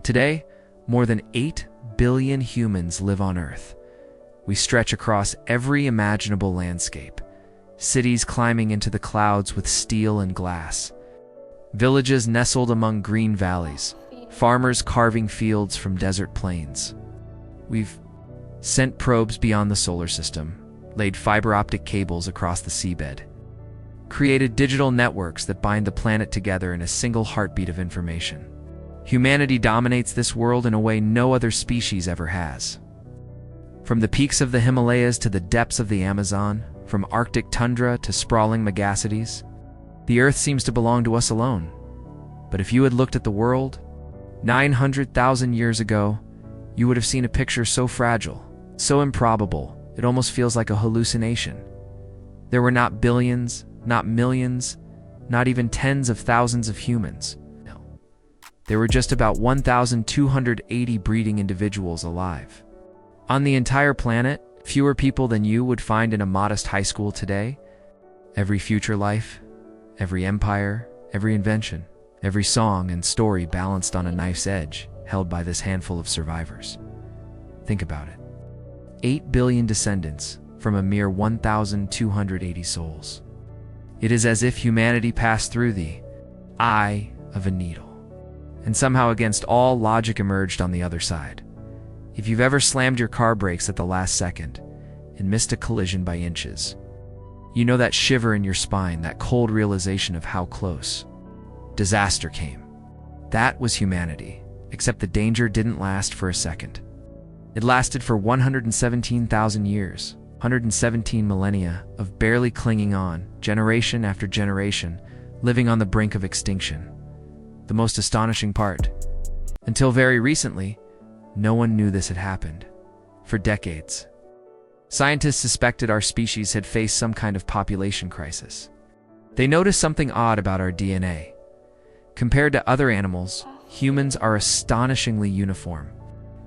Today, more than 8 billion humans live on Earth. We stretch across every imaginable landscape, cities climbing into the clouds with steel and glass, villages nestled among green valleys, farmers carving fields from desert plains. We've sent probes beyond the solar system, laid fiber optic cables across the seabed, created digital networks that bind the planet together in a single heartbeat of information. Humanity dominates this world in a way no other species ever has. From the peaks of the Himalayas to the depths of the Amazon, from Arctic tundra to sprawling megacities, the Earth seems to belong to us alone. But if you had looked at the world 900,000 years ago, you would have seen a picture so fragile, so improbable, it almost feels like a hallucination. There were not billions, not millions, not even tens of thousands of humans. No. There were just about 1,280 breeding individuals alive. On the entire planet, fewer people than you would find in a modest high school today. Every future life, every empire, every invention, every song and story balanced on a knife's edge, held by this handful of survivors. Think about it. 8 billion descendants from a mere 1,280 souls. It is as if humanity passed through the eye of a needle, and somehow against all logic emerged on the other side. If you've ever slammed your car brakes at the last second and missed a collision by inches, you know that shiver in your spine, that cold realization of how close. Disaster came. That was humanity, except the danger didn't last for a second. It lasted for 117,000 years, 117 millennia of barely clinging on, generation after generation, living on the brink of extinction. The most astonishing part, until very recently, no one knew this had happened. For decades, scientists suspected our species had faced some kind of population crisis. They noticed something odd about our DNA. Compared to other animals, humans are astonishingly uniform.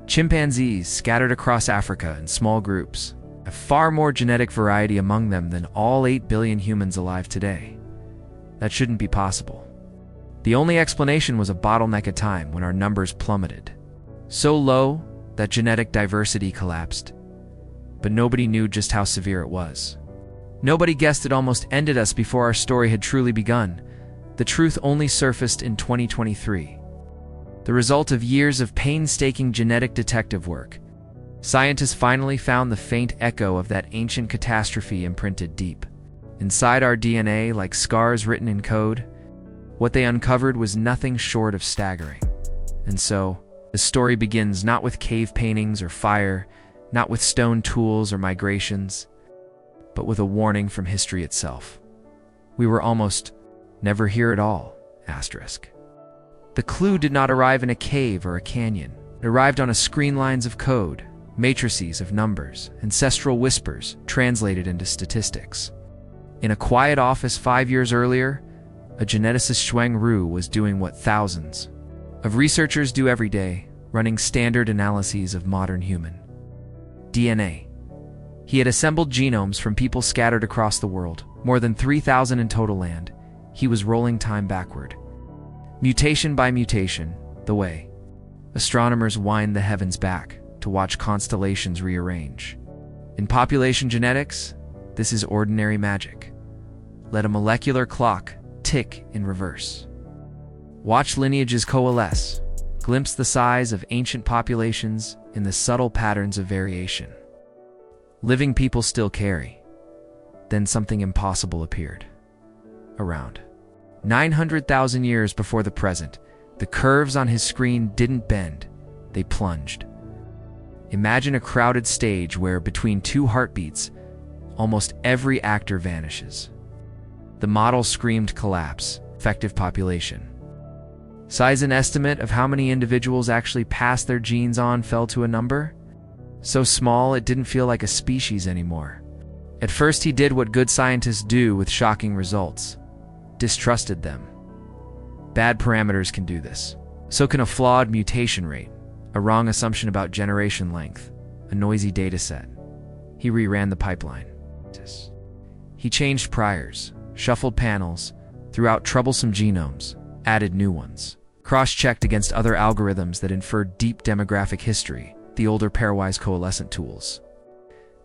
Chimpanzees, scattered across Africa in small groups, have far more genetic variety among them than all 8 billion humans alive today. That shouldn't be possible. The only explanation was a bottleneck at time when our numbers plummeted. So low that genetic diversity collapsed. But nobody knew just how severe it was. Nobody guessed it almost ended us before our story had truly begun. The truth only surfaced in 2023. The result of years of painstaking genetic detective work. Scientists finally found the faint echo of that ancient catastrophe imprinted deep inside our DNA, like scars written in code. What they uncovered was nothing short of staggering. And so, the story begins not with cave paintings or fire, not with stone tools or migrations, but with a warning from history itself. We were almost never here at all, asterisk. The clue did not arrive in a cave or a canyon. It arrived on a screen lines of code, matrices of numbers, ancestral whispers translated into statistics. In a quiet office 5 years earlier, a geneticist Shuang Ru was doing what thousands of researchers do every day, running standard analyses of modern human DNA. He had assembled genomes from people scattered across the world, more than 3,000 in total land. He was rolling time backward, mutation by mutation, the way astronomers wind the heavens back to watch constellations rearrange. In population genetics, this is ordinary magic. Let a molecular clock tick in reverse. Watch lineages coalesce, glimpse the size of ancient populations in the subtle patterns of variation. Living people still carry. Then something impossible appeared. Around 900,000 years before the present, the curves on his screen didn't bend, they plunged. Imagine a crowded stage where, between two heartbeats, almost every actor vanishes. The model screamed collapse, effective population. Size and estimate of how many individuals actually passed their genes on fell to a number so small it didn't feel like a species anymore. At first he did what good scientists do with shocking results. Distrusted them. Bad parameters can do this. So can a flawed mutation rate, a wrong assumption about generation length, a noisy data set. He reran the pipeline. He changed priors, shuffled panels, threw out troublesome genomes, added new ones. cross-checked against other algorithms that inferred deep demographic history, the older pairwise coalescent tools.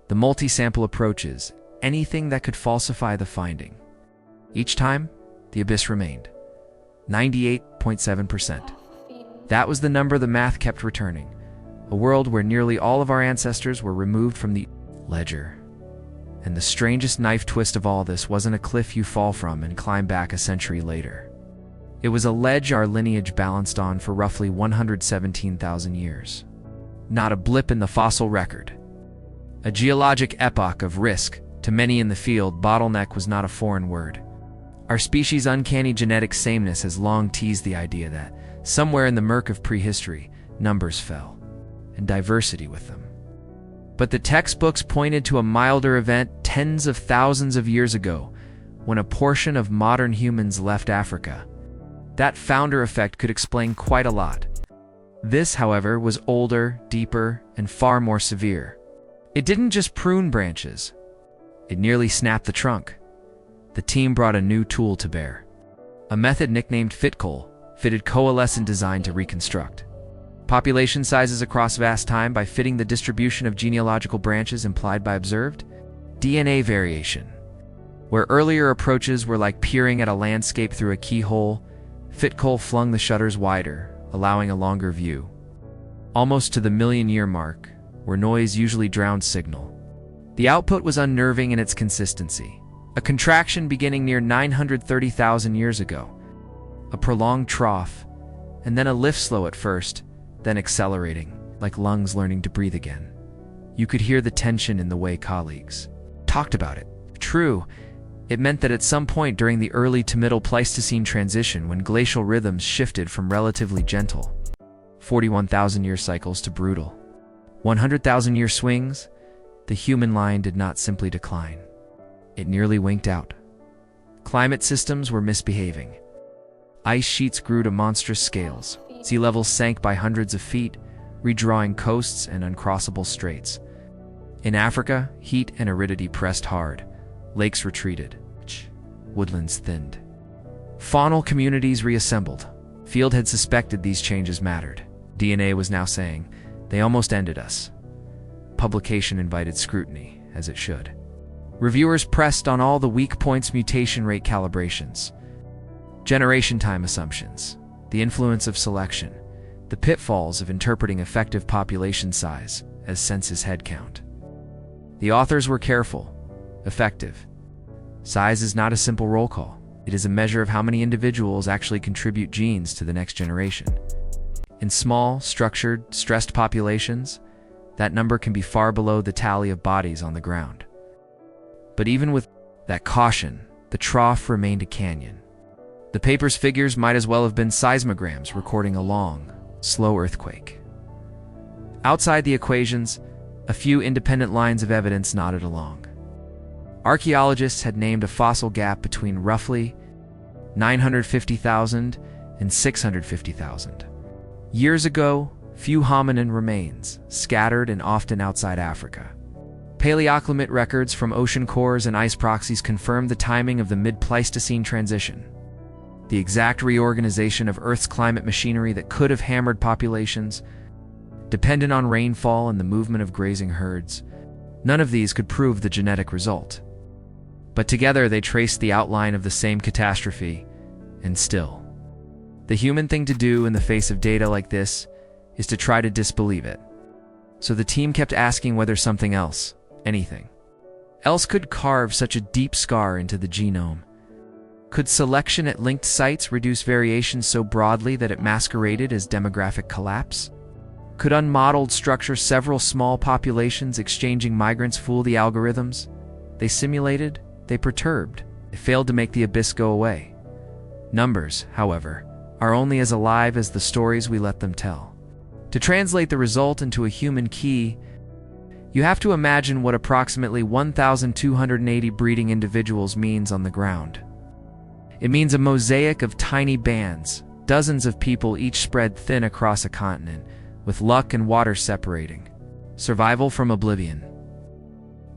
The multi-sample approaches, anything that could falsify the finding. Each time, the abyss remained. 98.7%. That was the number the math kept returning. A world where nearly all of our ancestors were removed from the ledger. And the strangest knife twist of all this wasn't a cliff you fall from and climb back a century later. It was a ledge our lineage balanced on for roughly 117,000 years. Not a blip in the fossil record. A geologic epoch of risk. To many in the field, bottleneck was not a foreign word. Our species' uncanny genetic sameness has long teased the idea that, somewhere in the murk of prehistory, numbers fell, and diversity with them. But the textbooks pointed to a milder event tens of thousands of years ago, when a portion of modern humans left Africa. That founder effect could explain quite a lot. This, however, was older, deeper, and far more severe. It didn't just prune branches. It nearly snapped the trunk. The team brought a new tool to bear. A method nicknamed fitted coalescent design to reconstruct population sizes across vast time by fitting the distribution of genealogical branches implied by observed DNA variation. Where earlier approaches were like peering at a landscape through a keyhole, Fitcol flung the shutters wider, allowing a longer view. Almost to the million-year mark, where noise usually drowned signal. The output was unnerving in its consistency. A contraction beginning near 930,000 years ago. A prolonged trough, and then a lift slow at first, then accelerating, like lungs learning to breathe again. You could hear the tension in the way colleagues talked about it. True, it meant that at some point during the early to middle Pleistocene transition, when glacial rhythms shifted from relatively gentle 41,000-year cycles to brutal 100,000-year swings, the human line did not simply decline. It nearly winked out. Climate systems were misbehaving. Ice sheets grew to monstrous scales. Sea levels sank by hundreds of feet, redrawing coasts and uncrossable straits. In Africa, heat and aridity pressed hard. Lakes retreated. Woodlands thinned. Faunal communities reassembled. Field had suspected these changes mattered. DNA was now saying, they almost ended us. Publication invited scrutiny, as it should. Reviewers pressed on all the weak points: mutation rate calibrations, generation time assumptions, the influence of selection, the pitfalls of interpreting effective population size as census headcount. The authors were careful. Effective. Size is not a simple roll call. It is a measure of how many individuals actually contribute genes to the next generation. In small, structured, stressed populations, that number can be far below the tally of bodies on the ground. But even with that caution, the trough remained a canyon. The paper's figures might as well have been seismograms recording a long, slow earthquake. Outside the equations, a few independent lines of evidence nodded along. Archaeologists had named a fossil gap between roughly 950,000 and 650,000. Years ago, few hominin remains, scattered and often outside Africa. Paleoclimate records from ocean cores and ice proxies confirmed the timing of the mid-Pleistocene transition. The exact reorganization of Earth's climate machinery that could have hammered populations, dependent on rainfall and the movement of grazing herds, none of these could prove the genetic result. But together they traced the outline of the same catastrophe, and still. The human thing to do in the face of data like this is to try to disbelieve it. So the team kept asking whether something else, anything else, could carve such a deep scar into the genome. Could selection at linked sites reduce variation so broadly that it masqueraded as demographic collapse? Could unmodeled structure several small populations exchanging migrants fool the algorithms? They simulated, they perturbed, they failed to make the abyss go away. Numbers, however, are only as alive as the stories we let them tell. To translate the result into a human key, you have to imagine what approximately 1,280 breeding individuals means on the ground. It means a mosaic of tiny bands, dozens of people each spread thin across a continent, with luck and water separating. Survival from oblivion.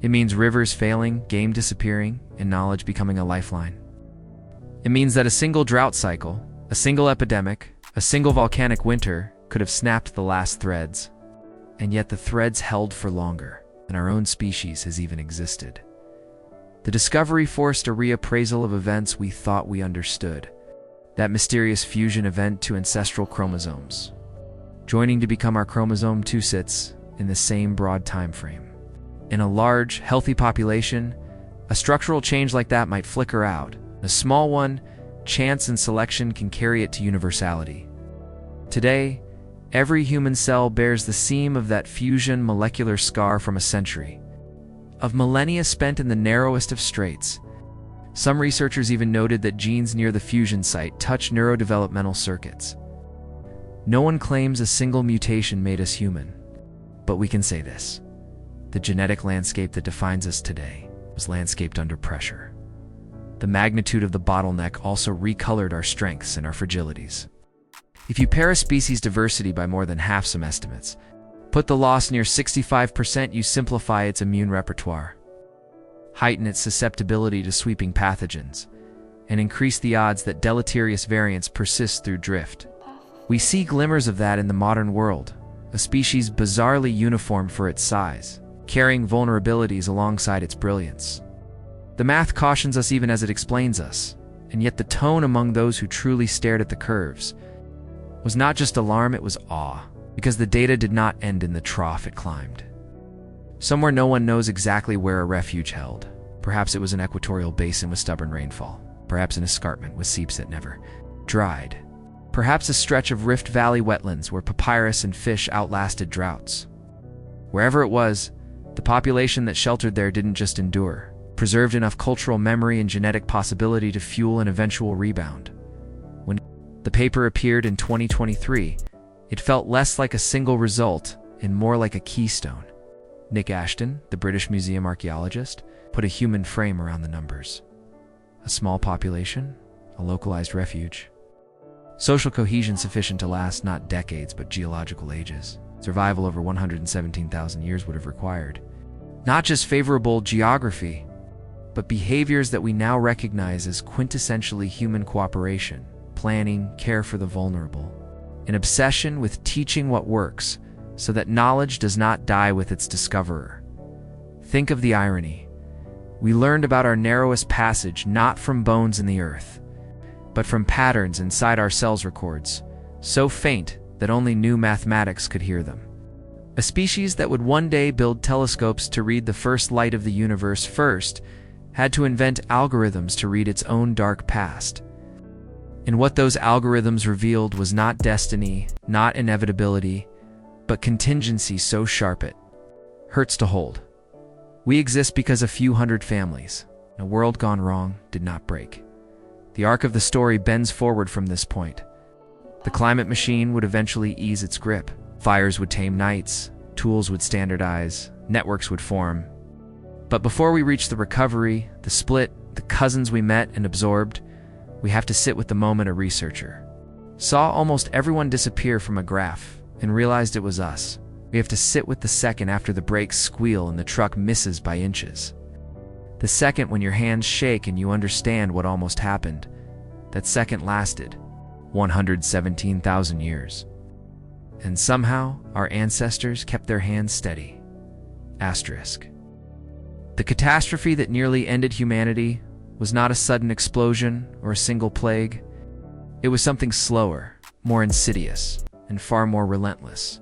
It means rivers failing, game disappearing, and knowledge becoming a lifeline. It means that a single drought cycle, a single epidemic, A single volcanic winter could have snapped the last threads, and yet the threads held for longer than our own species has even existed. The discovery forced a reappraisal of events we thought we understood. That mysterious fusion event to ancestral chromosomes, joining to become our chromosome 2 sits in the same broad time frame. In a large, healthy population, a structural change like that might flicker out. A small one, chance and selection can carry it to universality. Today, every human cell bears the seam of that fusion molecular scar from a century, of millennia spent in the narrowest of straits. Some researchers even noted that genes near the fusion site touch neurodevelopmental circuits. No one claims a single mutation made us human, but we can say this: the genetic landscape that defines us today was landscaped under pressure. The magnitude of the bottleneck also recolored our strengths and our fragilities. If you pair a species' diversity by more than half some estimates, put the loss near 65%, you simplify its immune repertoire, heighten its susceptibility to sweeping pathogens, and increase the odds that deleterious variants persist through drift. We see glimmers of that in the modern world, a species bizarrely uniform for its size, carrying vulnerabilities alongside its brilliance. The math cautions us even as it explains us, and yet the tone among those who truly stared at the curves was not just alarm, it was awe, because the data did not end in the trough it climbed. Somewhere no one knows exactly where a refuge held. Perhaps it was an equatorial basin with stubborn rainfall, perhaps an escarpment with seeps that never dried, perhaps a stretch of Rift Valley wetlands where papyrus and fish outlasted droughts. Wherever it was, the population that sheltered there didn't just endure, preserved enough cultural memory and genetic possibility to fuel an eventual rebound. When the paper appeared in 2023, it felt less like a single result and more like a keystone. Nick Ashton, the British Museum archaeologist, put a human frame around the numbers. A small population, a localized refuge. Social cohesion sufficient to last not decades but geological ages. Survival over 117,000 years would have required not just favorable geography, but behaviors that we now recognize as quintessentially human: cooperation, planning, care for the vulnerable, an obsession with teaching what works so that knowledge does not die with its discoverer. Think of the irony. We learned about our narrowest passage not from bones in the earth, but from patterns inside our cells' records, so faint that only new mathematics could hear them. A species that would one day build telescopes to read the first light of the universe first had to invent algorithms to read its own dark past. And what those algorithms revealed was not destiny, not inevitability, but contingency so sharp it hurts to hold. We exist because a few hundred families, in a world gone wrong, did not break. The arc of the story bends forward from this point. The climate machine would eventually ease its grip. Fires would tame nights, tools would standardize, networks would form. But before we reach the recovery, the split, the cousins we met and absorbed, we have to sit with the moment a researcher saw almost everyone disappear from a graph and realized it was us. We have to sit with the second after the brakes squeal and the truck misses by inches. The second when your hands shake and you understand what almost happened. That second lasted 117,000 years. And somehow, our ancestors kept their hands steady. Asterisk. The catastrophe that nearly ended humanity was not a sudden explosion or a single plague. It was something slower, more insidious, and far more relentless.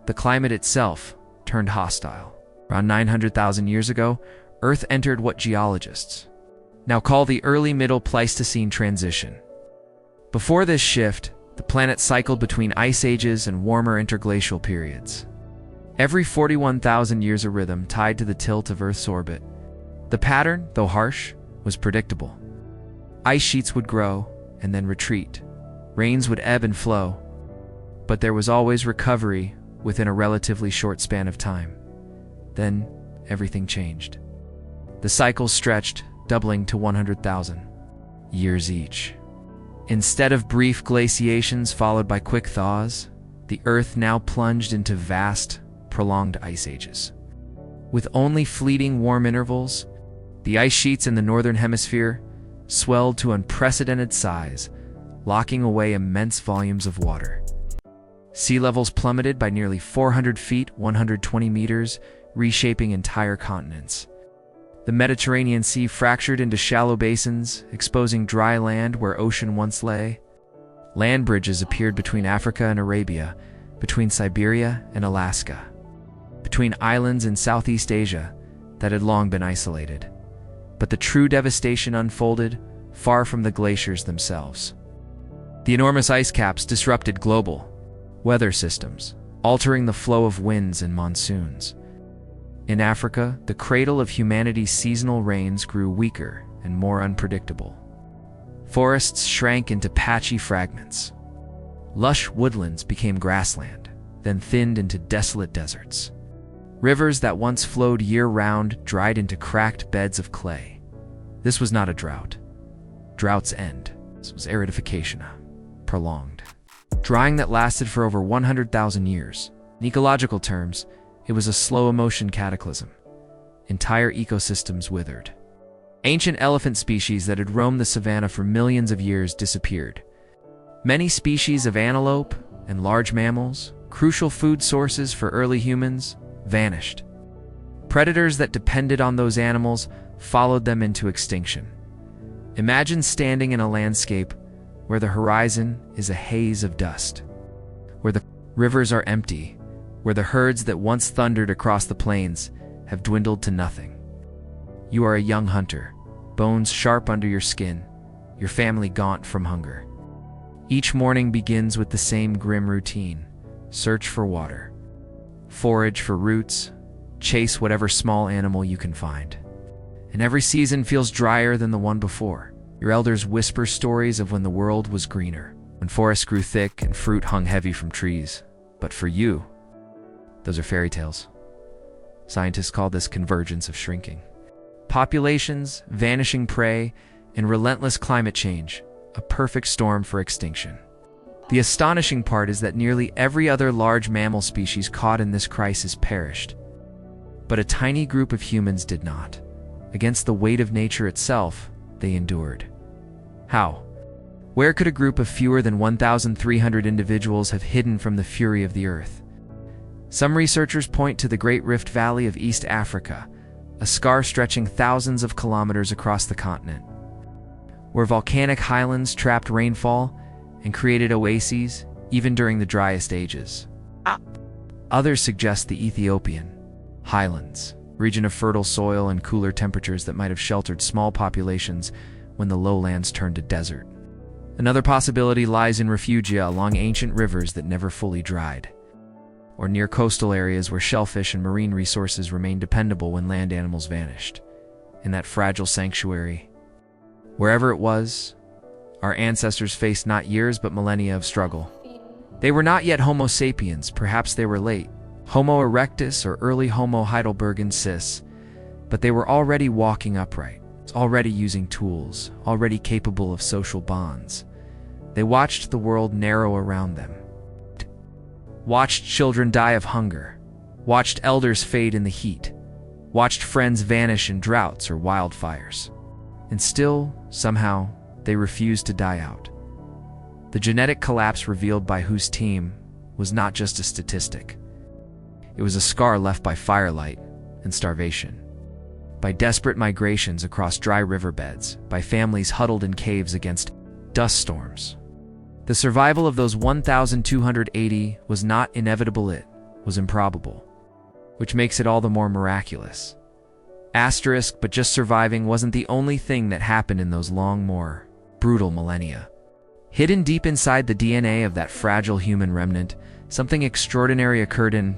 The climate itself turned hostile. Around 900,000 years ago, Earth entered what geologists now call the early Middle Pleistocene transition. Before this shift, the planet cycled between ice ages and warmer interglacial periods. Every 41,000 years a rhythm tied to the tilt of Earth's orbit. The pattern, though harsh, was predictable. Ice sheets would grow and then retreat. Rains would ebb and flow. But there was always recovery within a relatively short span of time. Then, everything changed. The cycles stretched, doubling to 100,000 years each. Instead of brief glaciations followed by quick thaws, the Earth now plunged into vast, prolonged ice ages. With only fleeting warm intervals, the ice sheets in the northern hemisphere swelled to unprecedented size, locking away immense volumes of water. Sea levels plummeted by nearly 400 feet, 120 meters, reshaping entire continents. The Mediterranean Sea fractured into shallow basins, exposing dry land where ocean once lay. Land bridges appeared between Africa and Arabia, between Siberia and Alaska, between islands in Southeast Asia that had long been isolated. But the true devastation unfolded far from the glaciers themselves. The enormous ice caps disrupted global weather systems, altering the flow of winds and monsoons. In Africa, the cradle of humanity's seasonal rains grew weaker and more unpredictable. Forests shrank into patchy fragments. Lush woodlands became grassland, then thinned into desolate deserts. Rivers that once flowed year-round dried into cracked beds of clay. This was not a drought. Drought's end. This was aridification, prolonged. Drying that lasted for over 100,000 years. In ecological terms, it was a slow-motion cataclysm. Entire ecosystems withered. Ancient elephant species that had roamed the savanna for millions of years disappeared. Many species of antelope and large mammals, crucial food sources for early humans, vanished. Predators that depended on those animals followed them into extinction. Imagine standing in a landscape where the horizon is a haze of dust, where the rivers are empty, where the herds that once thundered across the plains have dwindled to nothing. You are a young hunter, bones sharp under your skin, your family gaunt from hunger. Each morning begins with the same grim routine: search for water, forage for roots, chase whatever small animal you can find. And every season feels drier than the one before. Your elders whisper stories of when the world was greener, when forests grew thick and fruit hung heavy from trees. But for you, those are fairy tales. Scientists call this convergence of shrinking populations, vanishing prey, and relentless climate change, a perfect storm for extinction. The astonishing part is that nearly every other large mammal species caught in this crisis perished. But a tiny group of humans did not. Against the weight of nature itself, they endured. How? Where could a group of fewer than 1,300 individuals have hidden from the fury of the earth? Some researchers point to the Great Rift Valley of East Africa, a scar stretching thousands of kilometers across the continent, where volcanic highlands trapped rainfall and created oases even during the driest ages. Others suggest the Ethiopian highlands, region of fertile soil and cooler temperatures that might have sheltered small populations when the lowlands turned to desert. Another possibility lies in refugia along ancient rivers that never fully dried, or near coastal areas where shellfish and marine resources remained dependable when land animals vanished. In that fragile sanctuary, wherever it was, our ancestors faced not years but millennia of struggle. They were not yet Homo sapiens, perhaps they were late Homo erectus or early Homo heidelbergensis, but they were already walking upright, already using tools, already capable of social bonds. They watched the world narrow around them, watched children die of hunger, watched elders fade in the heat, watched friends vanish in droughts or wildfires. And still, somehow, they refused to die out. The genetic collapse revealed by whose team was not just a statistic. It was a scar left by firelight and starvation, by desperate migrations across dry riverbeds, by families huddled in caves against dust storms. The survival of those 1,280 was not inevitable, it was improbable, which makes it all the more miraculous. Asterisk, but just surviving wasn't the only thing that happened in those long, more brutal millennia. Hidden deep inside the DNA of that fragile human remnant, something extraordinary occurred, an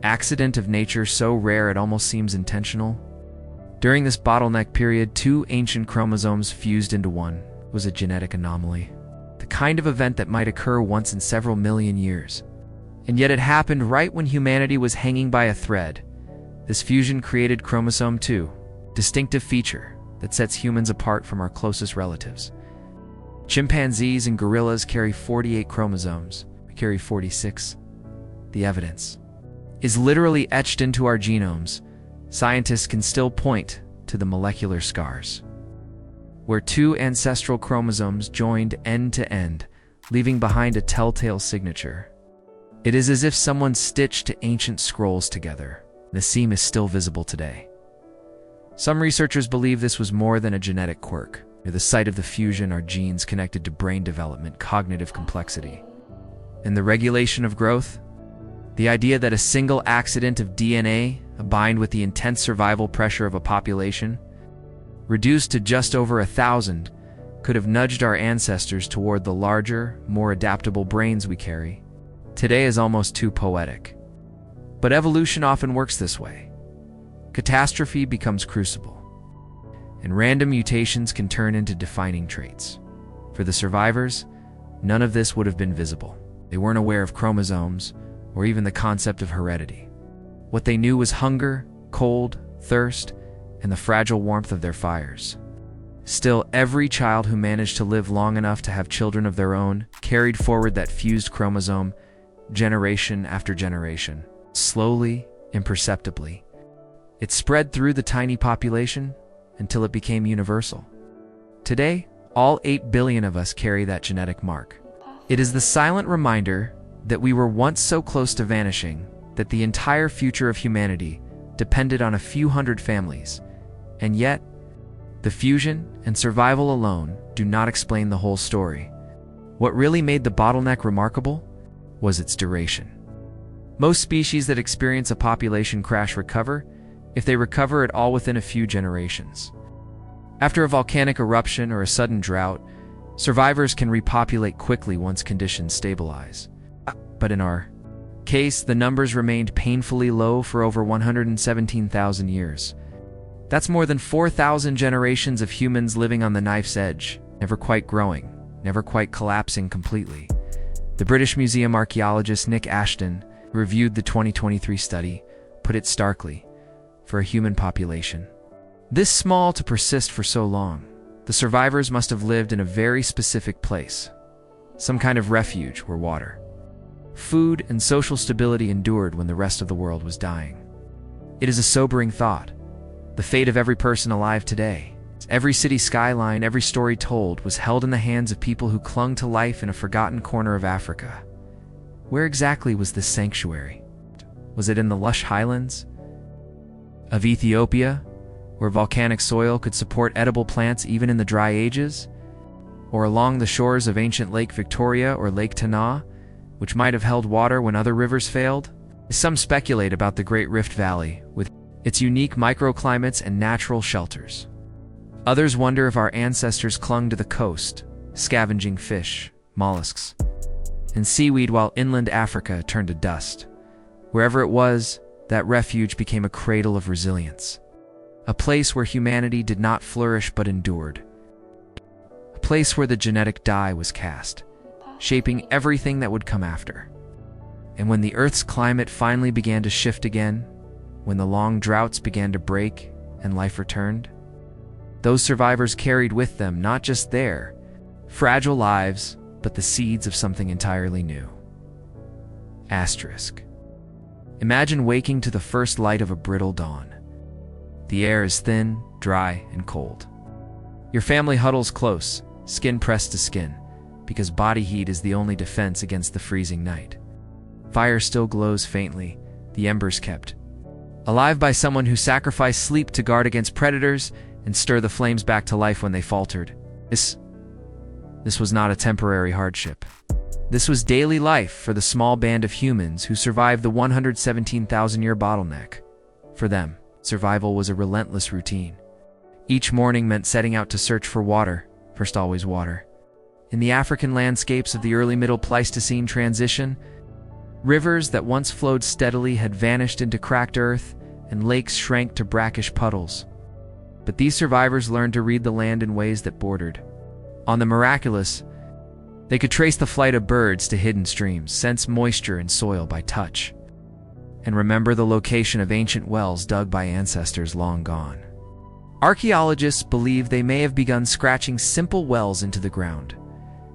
accident of nature so rare it almost seems intentional. During this bottleneck period, two ancient chromosomes fused into one. It was a genetic anomaly, the kind of event that might occur once in several million years. And yet it happened right when humanity was hanging by a thread. This fusion created chromosome 2, a distinctive feature that sets humans apart from our closest relatives. Chimpanzees and gorillas carry 48 chromosomes. We carry 46. The evidence is literally etched into our genomes. Scientists can still point to the molecular scars. where two ancestral chromosomes joined end to end, leaving behind a telltale signature. It is as if someone stitched ancient scrolls together. The seam is still visible today. Some researchers believe this was more than a genetic quirk. Near the site of the fusion are genes connected to brain development, cognitive complexity, and the regulation of growth. The idea that a single accident of DNA, combined with the intense survival pressure of a population, reduced to just over 1,000, could have nudged our ancestors toward the larger, more adaptable brains we carry, today is almost too poetic. But evolution often works this way. Catastrophe becomes crucible, and random mutations can turn into defining traits. For the survivors, none of this would have been visible. They weren't aware of chromosomes, or even the concept of heredity. What they knew was hunger, cold, thirst, and the fragile warmth of their fires. Still, every child who managed to live long enough to have children of their own carried forward that fused chromosome, generation after generation. Slowly, imperceptibly, it spread through the tiny population until it became universal. Today, all 8 billion of us carry that genetic mark. It is the silent reminder that we were once so close to vanishing that the entire future of humanity depended on a few hundred families, and yet, the fusion and survival alone do not explain the whole story. What really made the bottleneck remarkable was its duration. Most species that experience a population crash recover, if they recover at all, within a few generations. After a volcanic eruption or a sudden drought, survivors can repopulate quickly once conditions stabilize. But in our case, the numbers remained painfully low for over 117,000 years. That's more than 4,000 generations of humans living on the knife's edge, never quite growing, never quite collapsing completely. The British Museum archaeologist Nick Ashton, who reviewed the 2023 study, put it starkly: for a human population this small to persist for so long, the survivors must have lived in a very specific place, some kind of refuge where water, food, and social stability endured when the rest of the world was dying. It is a sobering thought. The fate of every person alive today, every city skyline, every story told, was held in the hands of people who clung to life in a forgotten corner of Africa. Where exactly was this sanctuary? Was it in the lush highlands of Ethiopia, where volcanic soil could support edible plants even in the dry ages? Or along the shores of ancient Lake Victoria or Lake Tana, which might have held water when other rivers failed? Some speculate about the Great Rift Valley, with its unique microclimates and natural shelters. Others wonder if our ancestors clung to the coast, scavenging fish, mollusks, and seaweed while inland Africa turned to dust. Wherever it was, that refuge became a cradle of resilience. A place where humanity did not flourish but endured. A place where the genetic die was cast, shaping everything that would come after. And when the Earth's climate finally began to shift again, when the long droughts began to break and life returned, those survivors carried with them not just their fragile lives, but the seeds of something entirely new. Asterisk. Imagine waking to the first light of a brittle dawn. The air is thin, dry, and cold. Your family huddles close, skin pressed to skin, because body heat is the only defense against the freezing night. Fire still glows faintly, the embers kept alive by someone who sacrificed sleep to guard against predators and stir the flames back to life when they faltered. This was not a temporary hardship. This was daily life for the small band of humans who survived the 117,000-year bottleneck. For them, survival was a relentless routine. Each morning meant setting out to search for water, first always water. In the African landscapes of the early Middle Pleistocene transition, rivers that once flowed steadily had vanished into cracked earth, and lakes shrank to brackish puddles. But these survivors learned to read the land in ways that bordered on the miraculous. They could trace the flight of birds to hidden streams, sense moisture in soil by touch, and remember the location of ancient wells dug by ancestors long gone. Archaeologists believe they may have begun scratching simple wells into the ground,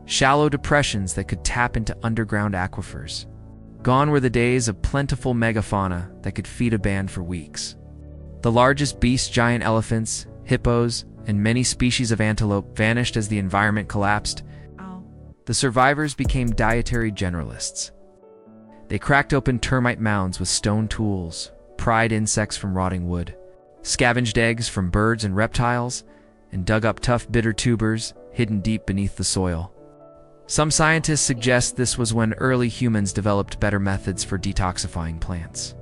shallow depressions that could tap into underground aquifers. Gone were the days of plentiful megafauna that could feed a band for weeks. The largest beasts, giant elephants, hippos, and many species of antelope vanished as the environment collapsed. The survivors became dietary generalists. They cracked open termite mounds with stone tools, pried insects from rotting wood, scavenged eggs from birds and reptiles, and dug up tough bitter tubers hidden deep beneath the soil. Some scientists suggest this was when early humans developed better methods for detoxifying plants,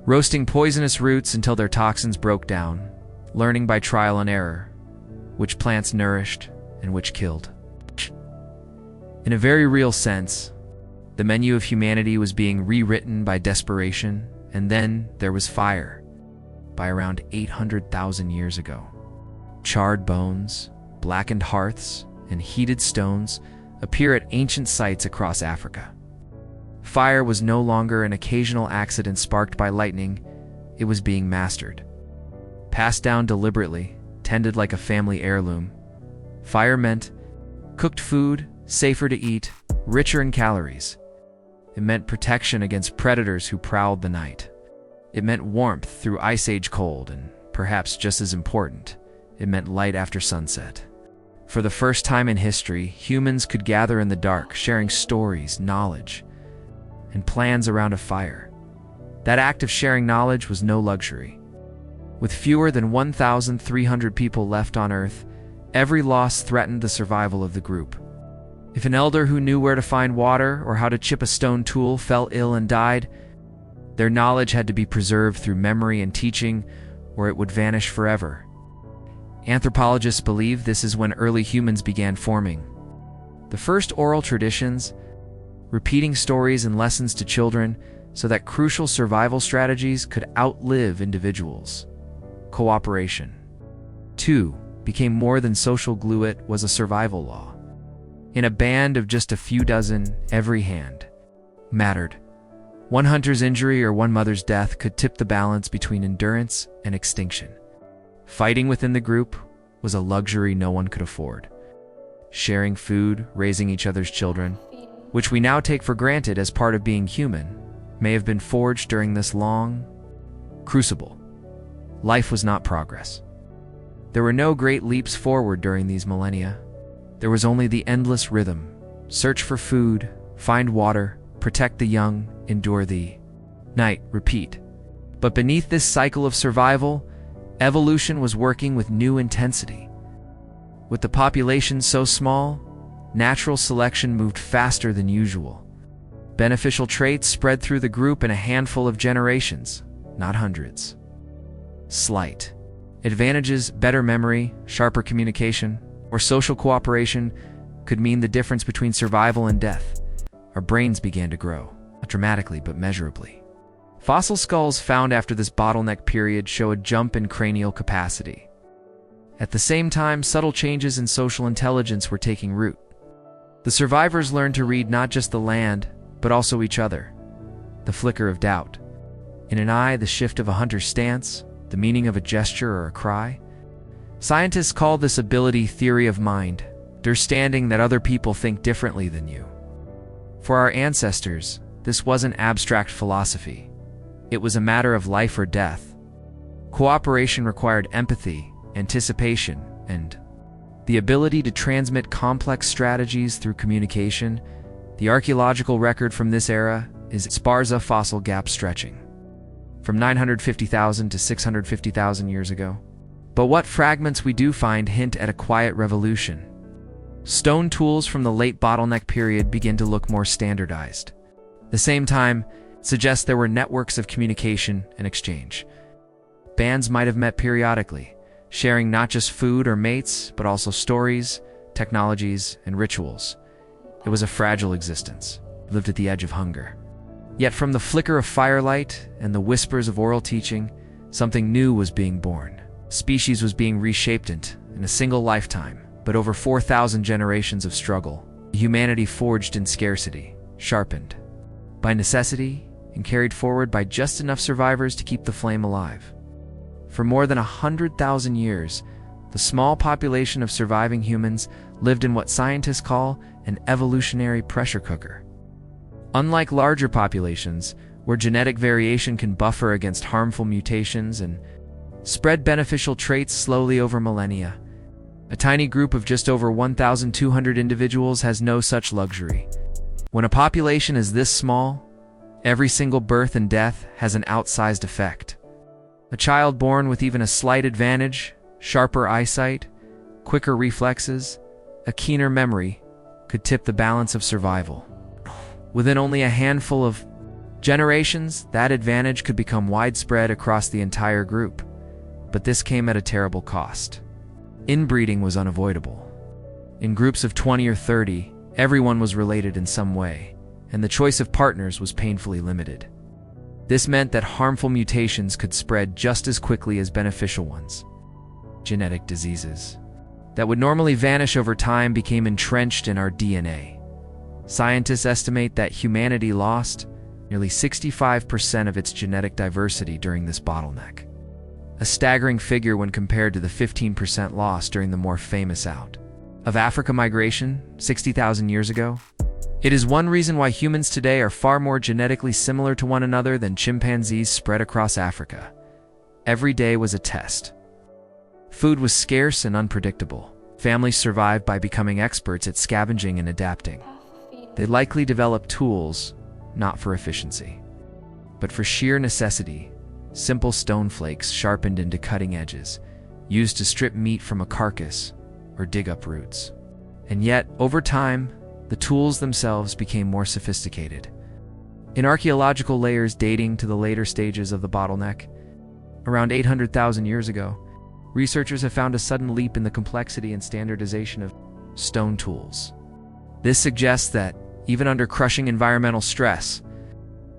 roasting poisonous roots until their toxins broke down, learning by trial and error which plants nourished and which killed. In a very real sense, the menu of humanity was being rewritten by desperation, and then there was fire, by around 800,000 years ago. Charred bones, blackened hearths, and heated stones appear at ancient sites across Africa. Fire was no longer an occasional accident sparked by lightning, it was being mastered. Passed down deliberately, tended like a family heirloom. Fire meant cooked food, safer to eat, richer in calories. It meant protection against predators who prowled the night. It meant warmth through Ice Age cold, and perhaps just as important, it meant light after sunset. For the first time in history, humans could gather in the dark, sharing stories, knowledge, and plans around a fire. That act of sharing knowledge was no luxury. With fewer than 1,300 people left on Earth, every loss threatened the survival of the group. If an elder who knew where to find water or how to chip a stone tool fell ill and died, their knowledge had to be preserved through memory and teaching, or it would vanish forever. Anthropologists believe this is when early humans began forming. The first oral traditions, repeating stories and lessons to children so that crucial survival strategies could outlive individuals. Cooperation. 2. Became more than social glue, it was a survival law. In a band of just a few dozen, every hand mattered. One hunter's injury or one mother's death could tip the balance between endurance and extinction. Fighting within the group was a luxury no one could afford. Sharing food, raising each other's children, which we now take for granted as part of being human, may have been forged during this long crucible. Life was not progress. There were no great leaps forward during these millennia. There was only the endless rhythm: search for food, find water, protect the young, endure the night, repeat. But beneath this cycle of survival, evolution was working with new intensity. With the population so small, natural selection moved faster than usual. Beneficial traits spread through the group in a handful of generations, not hundreds. Slight advantages, better memory, sharper communication, or social cooperation could mean the difference between survival and death. Our brains began to grow, not dramatically but measurably. Fossil skulls found after this bottleneck period show a jump in cranial capacity. At the same time, subtle changes in social intelligence were taking root. The survivors learned to read not just the land, but also each other. The flicker of doubt in an eye, the shift of a hunter's stance, the meaning of a gesture or a cry. Scientists call this ability theory of mind, understanding that other people think differently than you. For our ancestors, this wasn't abstract philosophy. It was a matter of life or death. Cooperation required empathy, anticipation, and the ability to transmit complex strategies through communication. The archaeological record from this era is Sparza fossil gap stretching, from 950,000 to 650,000 years ago. But what fragments we do find hint at a quiet revolution. Stone tools from the late bottleneck period begin to look more standardized. At the same time, it suggests there were networks of communication and exchange. Bands might have met periodically, sharing not just food or mates, but also stories, technologies, and rituals. It was a fragile existence, lived at the edge of hunger. Yet from the flicker of firelight and the whispers of oral teaching, something new was being born. Species was being reshaped in a single lifetime, but over 4,000 generations of struggle. Humanity forged in scarcity, sharpened by necessity, and carried forward by just enough survivors to keep the flame alive. For more than 100,000 years, the small population of surviving humans lived in what scientists call an evolutionary pressure cooker. Unlike larger populations, where genetic variation can buffer against harmful mutations and spread beneficial traits slowly over millennia, A tiny group of just over 1,200 individuals has no such luxury. When a population is this small, every single birth and death has an outsized effect. A child born with even a slight advantage, sharper eyesight, quicker reflexes, a keener memory, could tip the balance of survival. Within only a handful of generations, that advantage could become widespread across the entire group. But this came at a terrible cost. Inbreeding was unavoidable. In groups of 20 or 30, everyone was related in some way, and the choice of partners was painfully limited. This meant that harmful mutations could spread just as quickly as beneficial ones. Genetic diseases that would normally vanish over time became entrenched in our DNA. Scientists estimate that humanity lost nearly 65% of its genetic diversity during this bottleneck. A staggering figure when compared to the 15% loss during the more famous out of Africa migration 60,000 years ago. It is one reason why humans today are far more genetically similar to one another than chimpanzees spread across Africa. Every day was a test. Food was scarce and unpredictable. Families survived by becoming experts at scavenging and adapting. They likely developed tools, not for efficiency, but for sheer necessity. Simple stone flakes sharpened into cutting edges, used to strip meat from a carcass or dig up roots. And yet, over time, the tools themselves became more sophisticated. In archaeological layers dating to the later stages of the bottleneck, around 800,000 years ago, researchers have found a sudden leap in the complexity and standardization of stone tools. This suggests that, even under crushing environmental stress,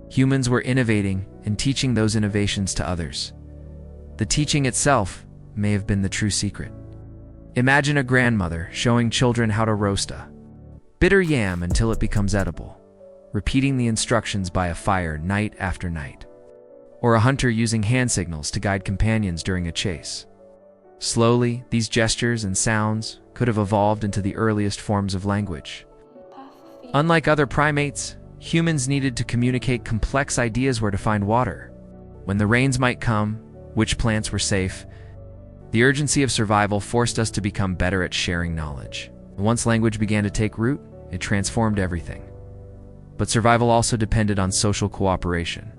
humans were innovating and teaching those innovations to others. The teaching itself may have been the true secret. Imagine a grandmother showing children how to roast a bitter yam until it becomes edible, repeating the instructions by a fire night after night. Or a hunter using hand signals to guide companions during a chase. Slowly, these gestures and sounds could have evolved into the earliest forms of language. Unlike other primates, humans needed to communicate complex ideas: where to find water, when the rains might come, which plants were safe. The urgency of survival forced us to become better at sharing knowledge. Once language began to take root, it transformed everything. But survival also depended on social cooperation.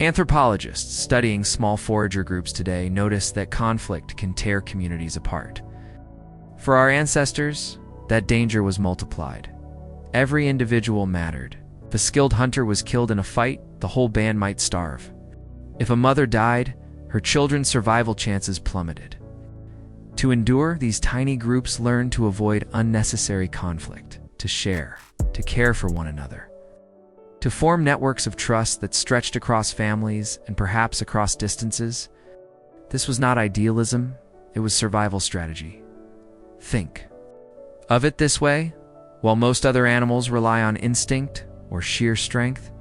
Anthropologists studying small forager groups today notice that conflict can tear communities apart. For our ancestors, that danger was multiplied. Every individual mattered. If a skilled hunter was killed in a fight, the whole band might starve. If a mother died, her children's survival chances plummeted. To endure, these tiny groups learned to avoid unnecessary conflict, to share, to care for one another, to form networks of trust that stretched across families and perhaps across distances. This was not idealism, it was survival strategy. Think of it this way: while most other animals rely on instinct or sheer strength,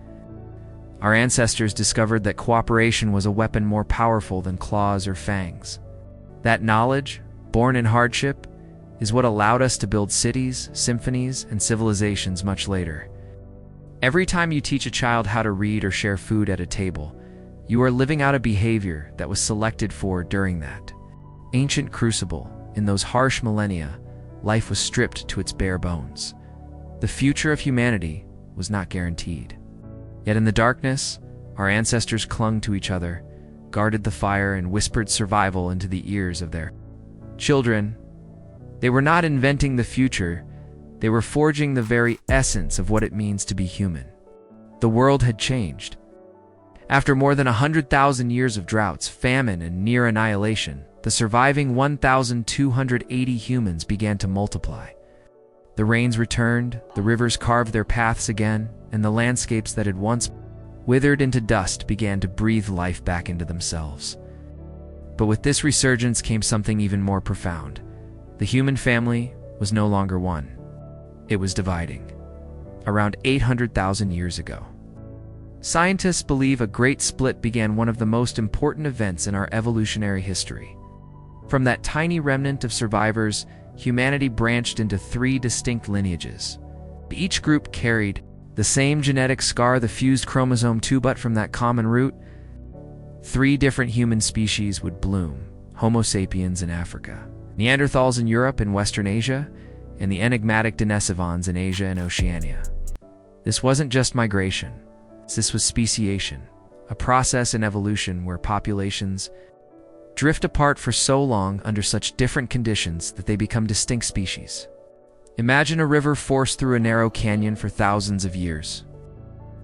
our ancestors discovered that cooperation was a weapon more powerful than claws or fangs. That knowledge, born in hardship, is what allowed us to build cities, symphonies, and civilizations much later. Every time you teach a child how to read or share food at a table, you are living out a behavior that was selected for during that ancient crucible. In those harsh millennia, life was stripped to its bare bones. The future of humanity was not guaranteed. Yet in the darkness, our ancestors clung to each other, guarded the fire, and whispered survival into the ears of their children. They were not inventing the future, they were forging the very essence of what it means to be human. The world had changed. After more than 100,000 years of droughts, famine, and near annihilation, the surviving 1,280 humans began to multiply. The rains returned, the rivers carved their paths again, and the landscapes that had once withered into dust began to breathe life back into themselves. But with this resurgence came something even more profound. The human family was no longer one. It was dividing. Around 800,000 years ago, scientists believe a great split began, one of the most important events in our evolutionary history. From that tiny remnant of survivors, humanity branched into 3 distinct lineages. Each group carried the same genetic scar, the fused chromosome 2, but from that common root, 3 different human species would bloom: Homo sapiens in Africa, Neanderthals in Europe and Western Asia, and the enigmatic Denisovans in Asia and Oceania. This wasn't just migration. This was speciation, a process in evolution where populations drift apart for so long under such different conditions that they become distinct species. Imagine a river forced through a narrow canyon for thousands of years.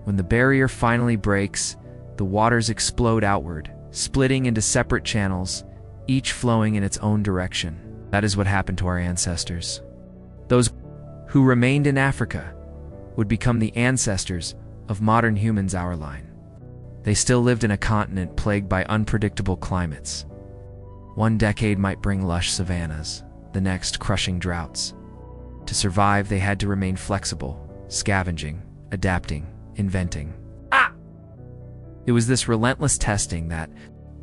When the barrier finally breaks, the waters explode outward, splitting into separate channels, each flowing in its own direction. That is what happened to our ancestors. Those who remained in Africa would become the ancestors of modern humans our line. They still lived in a continent plagued by unpredictable climates. One decade might bring lush savannas, the next crushing droughts. To survive, they had to remain flexible, scavenging, adapting, inventing. It was this relentless testing that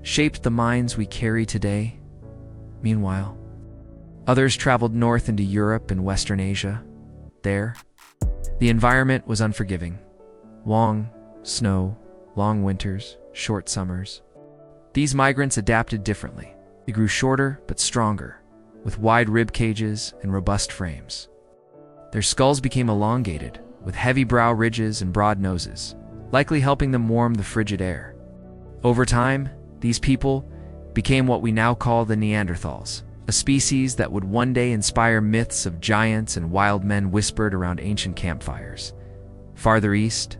shaped the minds we carry today. Meanwhile, others traveled north into Europe and Western Asia. There, the environment was unforgiving. Long snow, long winters, short summers. These migrants adapted differently. They grew shorter but stronger, with wide rib cages and robust frames. Their skulls became elongated, with heavy brow ridges and broad noses, likely helping them warm the frigid air. Over time, these people became what we now call the Neanderthals, a species that would one day inspire myths of giants and wild men whispered around ancient campfires. Farther east,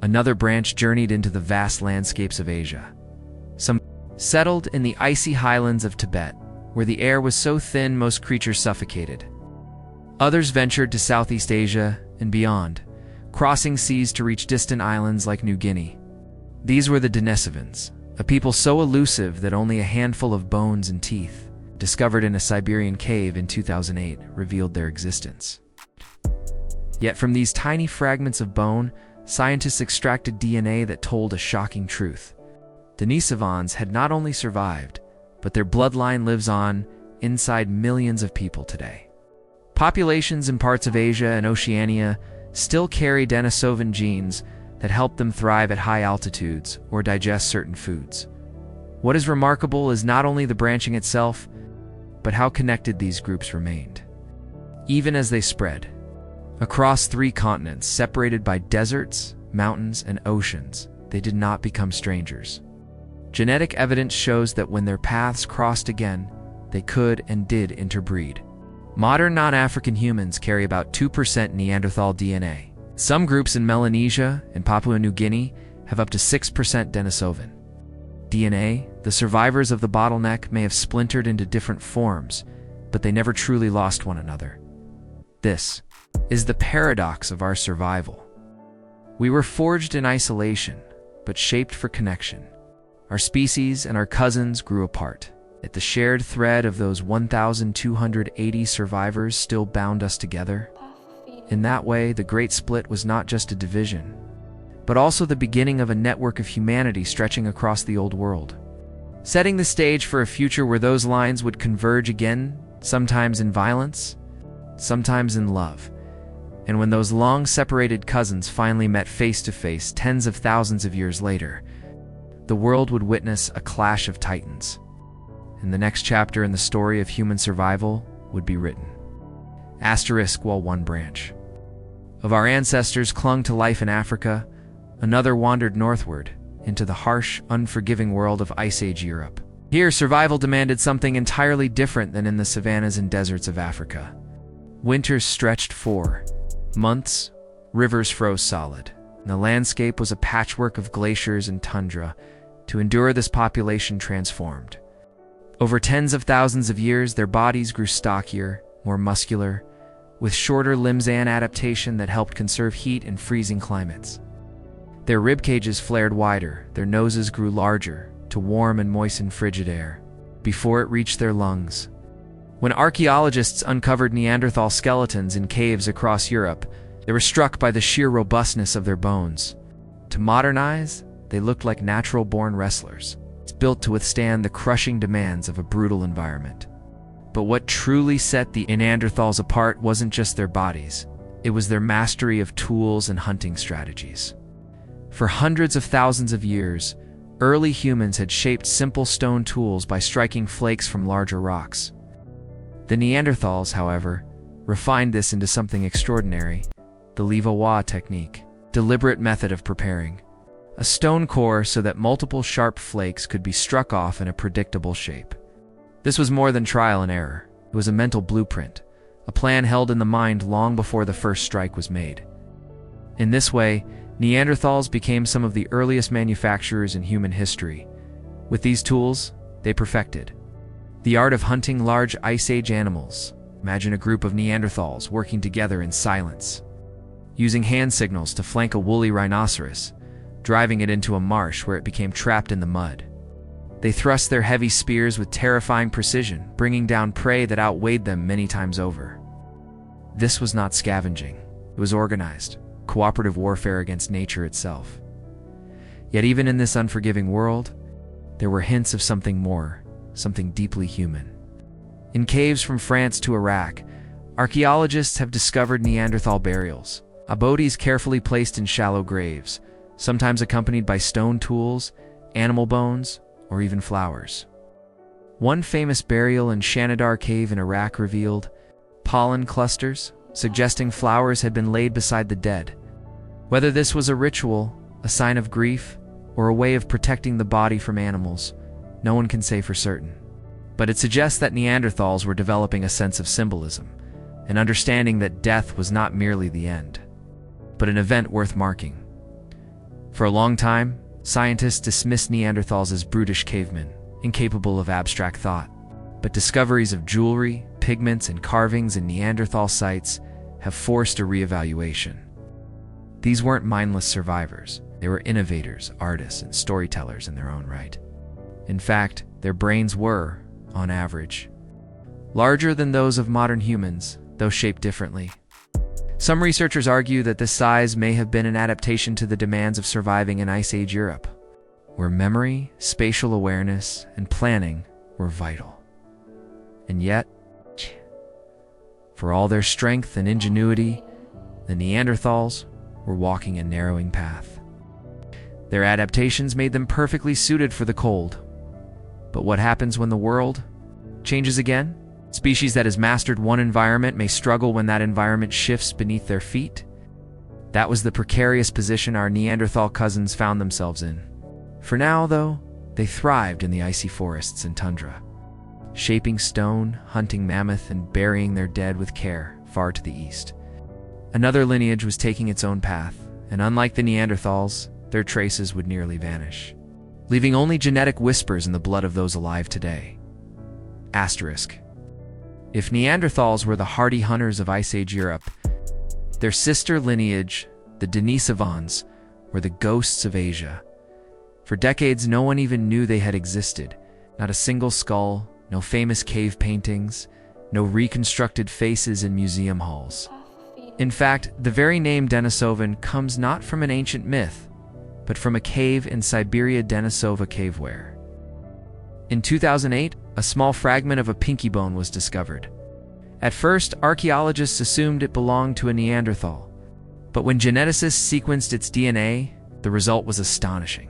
another branch journeyed into the vast landscapes of Asia. Some settled in the icy highlands of Tibet, where the air was so thin most creatures suffocated. Others ventured to Southeast Asia and beyond, crossing seas to reach distant islands like New Guinea. These were the Denisovans, a people so elusive that only a handful of bones and teeth, discovered in a Siberian cave in 2008, revealed their existence. Yet from these tiny fragments of bone, scientists extracted DNA that told a shocking truth. Denisovans had not only survived, but their bloodline lives on inside millions of people today. Populations in parts of Asia and Oceania still carry Denisovan genes that help them thrive at high altitudes or digest certain foods. What is remarkable is not only the branching itself, but how connected these groups remained. Even as they spread across 3 continents separated by deserts, mountains, and oceans, they did not become strangers. Genetic evidence shows that when their paths crossed again, they could and did interbreed. Modern non-African humans carry about 2% Neanderthal DNA. Some groups in Melanesia and Papua New Guinea have up to 6% Denisovan DNA. The survivors of the bottleneck may have splintered into different forms, but they never truly lost one another. This is the paradox of our survival. We were forged in isolation, but shaped for connection. Our species and our cousins grew apart, yet the shared thread of those 1,280 survivors still bound us together. In that way, the Great Split was not just a division, but also the beginning of a network of humanity stretching across the old world, setting the stage for a future where those lines would converge again, sometimes in violence, sometimes in love. And when those long-separated cousins finally met face-to-face tens of thousands of years later, the world would witness a clash of titans. And the next chapter in the story of human survival would be written. Asterisk while one branch of our ancestors clung to life in Africa, another wandered northward into the harsh, unforgiving world of Ice Age Europe. Here, survival demanded something entirely different than in the savannas and deserts of Africa. Winters stretched for months, rivers froze solid, and the landscape was a patchwork of glaciers and tundra. To endure, this population transformed. Over tens of thousands of years, their bodies grew stockier, more muscular, with shorter limbs, an adaptation that helped conserve heat in freezing climates. Their rib cages flared wider, their noses grew larger to warm and moisten frigid air before it reached their lungs. When archaeologists uncovered Neanderthal skeletons in caves across Europe, they were struck by the sheer robustness of their bones. To modernize, they looked like natural-born wrestlers, built to withstand the crushing demands of a brutal environment. But what truly set the Neanderthals apart wasn't just their bodies, it was their mastery of tools and hunting strategies. For hundreds of thousands of years, Early humans had shaped simple stone tools by striking flakes from larger rocks. The Neanderthals, however, refined this into something extraordinary: the lever technique, deliberate method of preparing a stone core so that multiple sharp flakes could be struck off in a predictable shape. This was more than trial and error. It was a mental blueprint, a plan held in the mind long before the first strike was made. In this way, Neanderthals became some of the earliest manufacturers in human history. With these tools, they perfected the art of hunting large Ice Age animals. Imagine a group of Neanderthals working together in silence, using hand signals to flank a woolly rhinoceros, driving it into a marsh where it became trapped in the mud. They thrust their heavy spears with terrifying precision, bringing down prey that outweighed them many times over. This was not scavenging. It was organized, cooperative warfare against nature itself. Yet even in this unforgiving world, there were hints of something more, something deeply human. In caves from France to Iraq, archaeologists have discovered Neanderthal burials, bodies carefully placed in shallow graves, sometimes accompanied by stone tools, animal bones, or even flowers. One famous burial in Shanidar Cave in Iraq revealed pollen clusters, suggesting flowers had been laid beside the dead. Whether this was a ritual, a sign of grief, or a way of protecting the body from animals, no one can say for certain. But it suggests that Neanderthals were developing a sense of symbolism, an understanding that death was not merely the end, but an event worth marking. For a long time, scientists dismissed Neanderthals as brutish cavemen, incapable of abstract thought. But discoveries of jewelry, pigments, and carvings in Neanderthal sites have forced a reevaluation. These weren't mindless survivors. They were innovators, artists, and storytellers in their own right. In fact, their brains were, on average, larger than those of modern humans, though shaped differently. Some researchers argue that this size may have been an adaptation to the demands of surviving in Ice Age Europe, where memory, spatial awareness, and planning were vital. And yet, for all their strength and ingenuity, the Neanderthals were walking a narrowing path. Their adaptations made them perfectly suited for the cold. But what happens when the world changes again? Species that has mastered one environment may struggle when that environment shifts beneath their feet. That was the precarious position our Neanderthal cousins found themselves in. For now, though, they thrived in the icy forests and tundra, shaping stone, hunting mammoth, and burying their dead with care far to the east. Another lineage was taking its own path, and unlike the Neanderthals, their traces would nearly vanish, leaving only genetic whispers in the blood of those alive today. Asterisk. If Neanderthals were the hardy hunters of Ice Age Europe, their sister lineage, the Denisovans, were the ghosts of Asia. For decades, no one even knew they had existed. Not a single skull, no famous cave paintings, no reconstructed faces in museum halls. In fact, the very name Denisovan comes not from an ancient myth, but from a cave in Siberia, Denisova caveware. In 2008, a small fragment of a pinky bone was discovered. At first, archaeologists assumed it belonged to a Neanderthal, but when geneticists sequenced its DNA, the result was astonishing.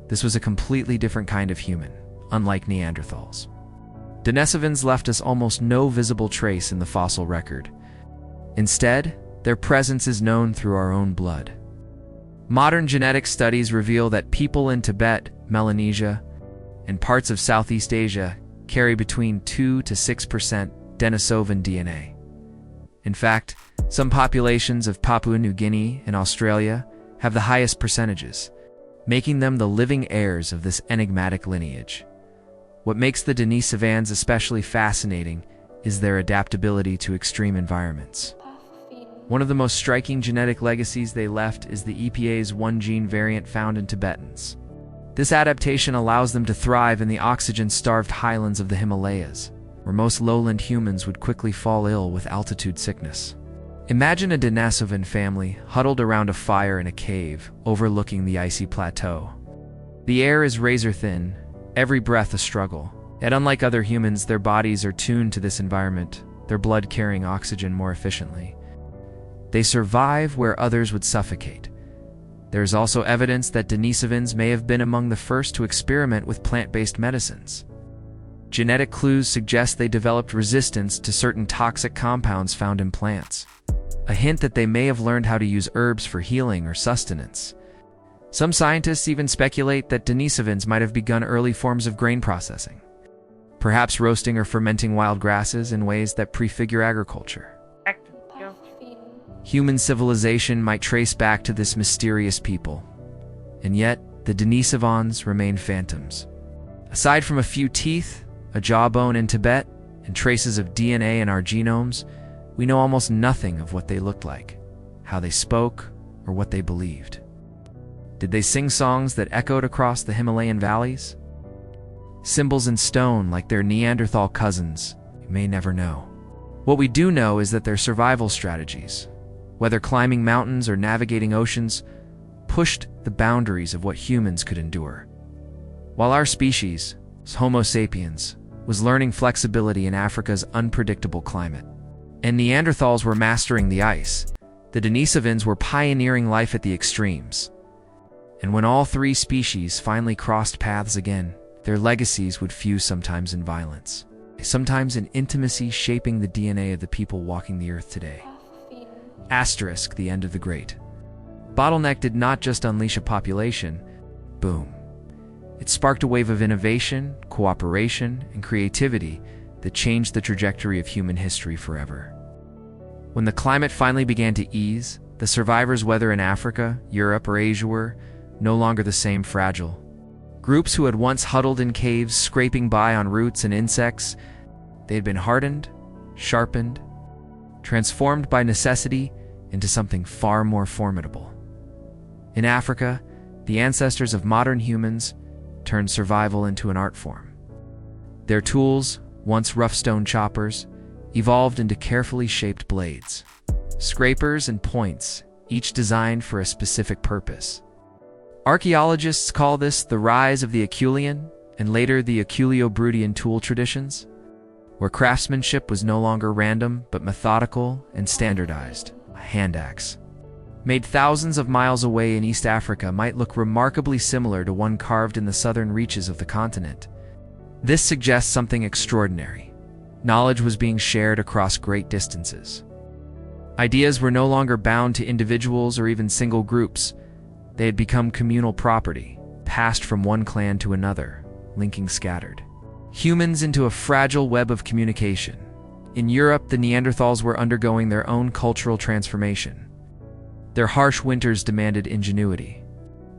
This was a completely different kind of human, unlike Neanderthals. Denisovans left us almost no visible trace in the fossil record. Instead, their presence is known through our own blood. Modern genetic studies reveal that people in Tibet, Melanesia, and parts of Southeast Asia carry between 2 to 6% Denisovan DNA. In fact, some populations of Papua New Guinea and Australia have the highest percentages, making them the living heirs of this enigmatic lineage. What makes the Denisovans especially fascinating is their adaptability to extreme environments. One of the most striking genetic legacies they left is the EPA's one gene variant found in Tibetans. This adaptation allows them to thrive in the oxygen-starved highlands of the Himalayas, where most lowland humans would quickly fall ill with altitude sickness. Imagine a Denisovan family huddled around a fire in a cave overlooking the icy plateau. The air is razor-thin, every breath a struggle. Yet unlike other humans, their bodies are tuned to this environment, their blood carrying oxygen more efficiently. They survive where others would suffocate. There is also evidence that Denisovans may have been among the first to experiment with plant-based medicines. Genetic clues suggest they developed resistance to certain toxic compounds found in plants, a hint that they may have learned how to use herbs for healing or sustenance. Some scientists even speculate that Denisovans might have begun early forms of grain processing, perhaps roasting or fermenting wild grasses in ways that prefigure agriculture. Human civilization might trace back to this mysterious people, and yet the Denisovans remain phantoms. Aside from a few teeth, a jawbone in Tibet, and traces of DNA in our genomes, we know almost nothing of what they looked like, how they spoke, or what they believed. Did they sing songs that echoed across the Himalayan valleys? Symbols in stone like their Neanderthal cousins? We may never know. What we do know is that their survival strategies, whether climbing mountains or navigating oceans, pushed the boundaries of what humans could endure. While our species, Homo sapiens, was learning flexibility in Africa's unpredictable climate, and Neanderthals were mastering the ice, the Denisovans were pioneering life at the extremes. And when all three species finally crossed paths again, their legacies would fuse sometimes in violence, sometimes in intimacy, shaping the DNA of the people walking the earth today. Asterisk, the end of the great. Bottleneck did not just unleash a population, boom. It sparked a wave of innovation, cooperation, and creativity that changed the trajectory of human history forever. When the climate finally began to ease, the survivors, whether in Africa, Europe, or Asia, were no longer the same fragile. Groups who had once huddled in caves, scraping by on roots and insects, they had been hardened, sharpened, transformed by necessity into something far more formidable. In Africa, the ancestors of modern humans turned survival into an art form. Their tools, once rough stone choppers, evolved into carefully shaped blades, scrapers and points, each designed for a specific purpose. Archaeologists call this the rise of the Acheulean and later the Acheulo-Brutian tool traditions, where craftsmanship was no longer random but methodical and standardized. A hand axe, made thousands of miles away in East Africa, might look remarkably similar to one carved in the southern reaches of the continent. This suggests something extraordinary. Knowledge was being shared across great distances. Ideas were no longer bound to individuals or even single groups. They had become communal property, passed from one clan to another, linking scattered humans into a fragile web of communication. In Europe, the Neanderthals were undergoing their own cultural transformation. Their harsh winters demanded ingenuity.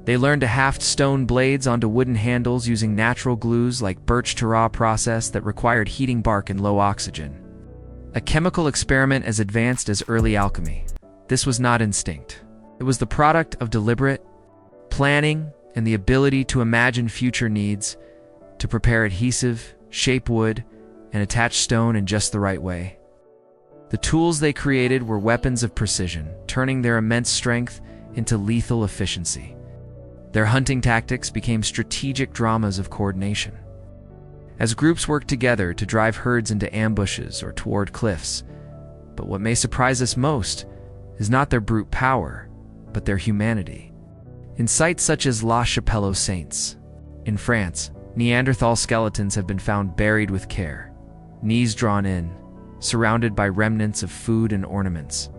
They learned to haft stone blades onto wooden handles using natural glues like birch to raw process that required heating bark and low oxygen. A chemical experiment as advanced as early alchemy. This was not instinct. It was the product of deliberate planning and the ability to imagine future needs, to prepare adhesive, shape wood, and attach stone in just the right way. The tools they created were weapons of precision, turning their immense strength into lethal efficiency. Their hunting tactics became strategic dramas of coordination. As groups worked together to drive herds into ambushes or toward cliffs, but what may surprise us most is not their brute power, but their humanity. In sites such as La Chapelle-aux-Saints, in France, Neanderthal skeletons have been found buried with care, knees drawn in, surrounded by remnants of food and ornaments.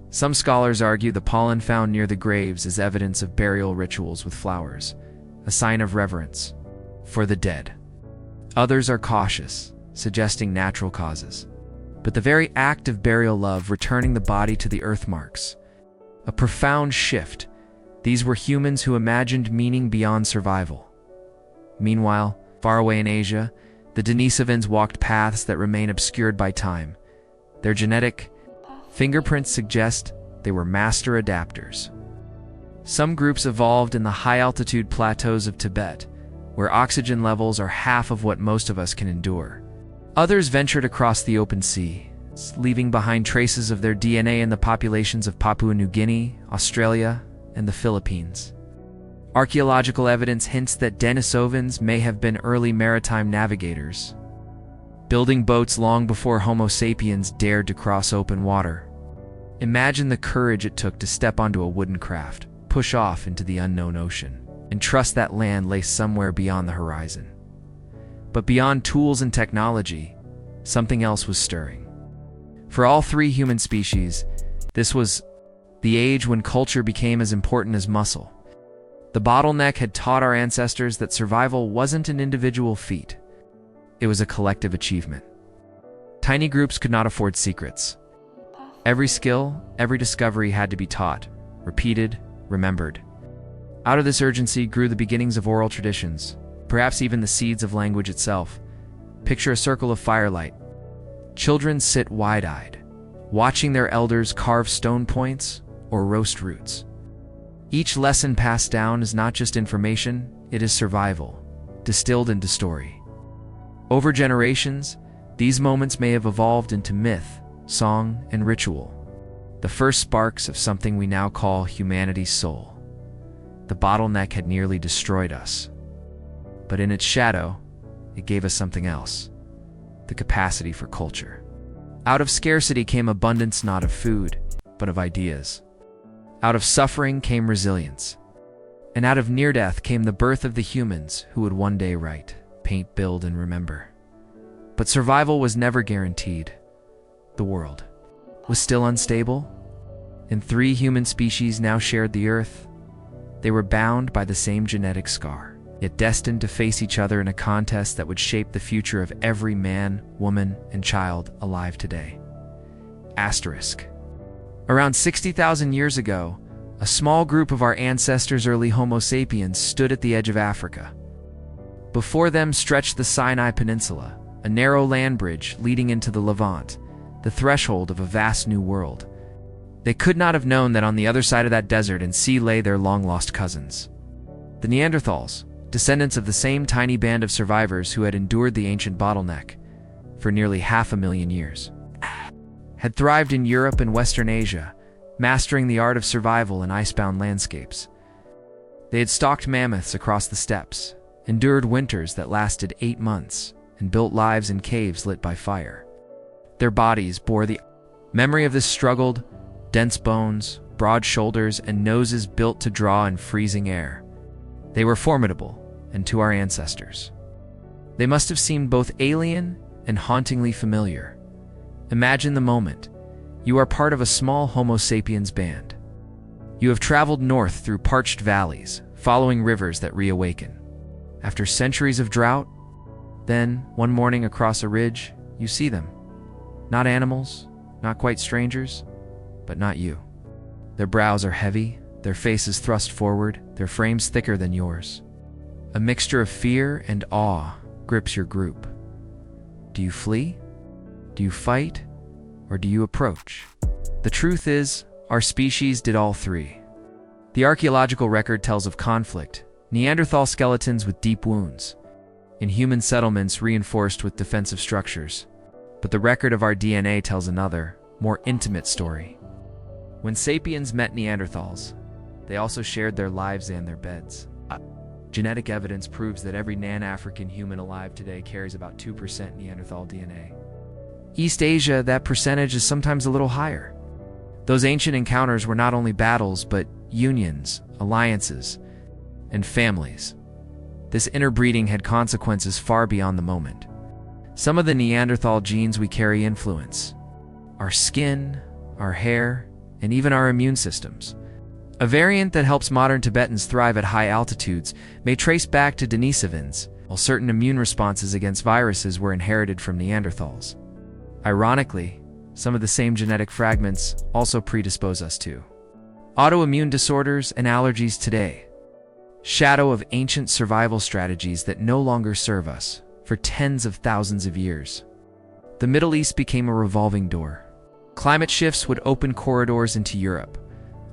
Some scholars argue the pollen found near the graves is evidence of burial rituals with flowers, a sign of reverence for the dead. Others are cautious, suggesting natural causes. But the very act of burial love, returning the body to the earth, marks a profound shift. These were humans who imagined meaning beyond survival. Meanwhile, far away in Asia, the Denisovans walked paths that remain obscured by time. Their genetic fingerprints suggest they were master adapters. Some groups evolved in the high-altitude plateaus of Tibet, where oxygen levels are half of what most of us can endure. Others ventured across the open sea, leaving behind traces of their DNA in the populations of Papua New Guinea, Australia, and the Philippines. Archaeological evidence hints that Denisovans may have been early maritime navigators, building boats long before Homo sapiens dared to cross open water. Imagine the courage it took to step onto a wooden craft, push off into the unknown ocean and trust that land lay somewhere beyond the horizon. But beyond tools and technology, something else was stirring. For all three human species, this was the age when culture became as important as muscle. The bottleneck had taught our ancestors that survival wasn't an individual feat. It was a collective achievement. Tiny groups could not afford secrets. Every skill, every discovery had to be taught, repeated, remembered. Out of this urgency grew the beginnings of oral traditions, perhaps even the seeds of language itself. Picture a circle of firelight. Children sit wide-eyed, watching their elders carve stone points or roast roots. Each lesson passed down is not just information, it is survival, distilled into story. Over generations, these moments may have evolved into myth, song, and ritual, the first sparks of something we now call humanity's soul. The bottleneck had nearly destroyed us, but in its shadow, it gave us something else: the capacity for culture. Out of scarcity came abundance, not of food, but of ideas. Out of suffering came resilience. And out of near-death came the birth of the humans who would one day write, paint, build, and remember. But survival was never guaranteed. The world was still unstable, and three human species now shared the earth. They were bound by the same genetic scar, yet destined to face each other in a contest that would shape the future of every man, woman, and child alive today. Asterisk. Around 60,000 years ago, a small group of our ancestors, early Homo sapiens, stood at the edge of Africa. Before them stretched the Sinai Peninsula, a narrow land bridge leading into the Levant, the threshold of a vast new world. They could not have known that on the other side of that desert and sea lay their long-lost cousins. The Neanderthals, descendants of the same tiny band of survivors who had endured the ancient bottleneck for nearly 500,000 years, had thrived in Europe and Western Asia, mastering the art of survival in icebound landscapes. They had stalked mammoths across the steppes, endured winters that lasted 8 months, and built lives in caves lit by fire. Their bodies bore the memory of this struggle: dense bones, broad shoulders, and noses built to draw in freezing air. They were formidable, and to our ancestors, they must have seemed both alien and hauntingly familiar. Imagine the moment. You are part of a small Homo sapiens band. You have traveled north through parched valleys, following rivers that reawaken. After centuries of drought, then, one morning across a ridge, you see them. Not animals, not quite strangers, but not you. Their brows are heavy, their faces thrust forward, their frames thicker than yours. A mixture of fear and awe grips your group. Do you flee? Do you fight? Or do you approach? The truth is, our species did all three. The archaeological record tells of conflict, Neanderthal skeletons with deep wounds, and human settlements reinforced with defensive structures. But the record of our DNA tells another, more intimate story. When sapiens met Neanderthals, they also shared their lives and their beds. Genetic evidence proves that every Nan-African human alive today carries about 2% Neanderthal DNA. East Asia, that percentage is sometimes a little higher. Those ancient encounters were not only battles, but unions, alliances, and families. This interbreeding had consequences far beyond the moment. Some of the Neanderthal genes we carry influence our skin, our hair, and even our immune systems. A variant that helps modern Tibetans thrive at high altitudes may trace back to Denisovans, while certain immune responses against viruses were inherited from Neanderthals. Ironically, some of the same genetic fragments also predispose us to autoimmune disorders and allergies today. Shadow of ancient survival strategies that no longer serve us for tens of thousands of years. The Middle East became a revolving door. Climate shifts would open corridors into Europe,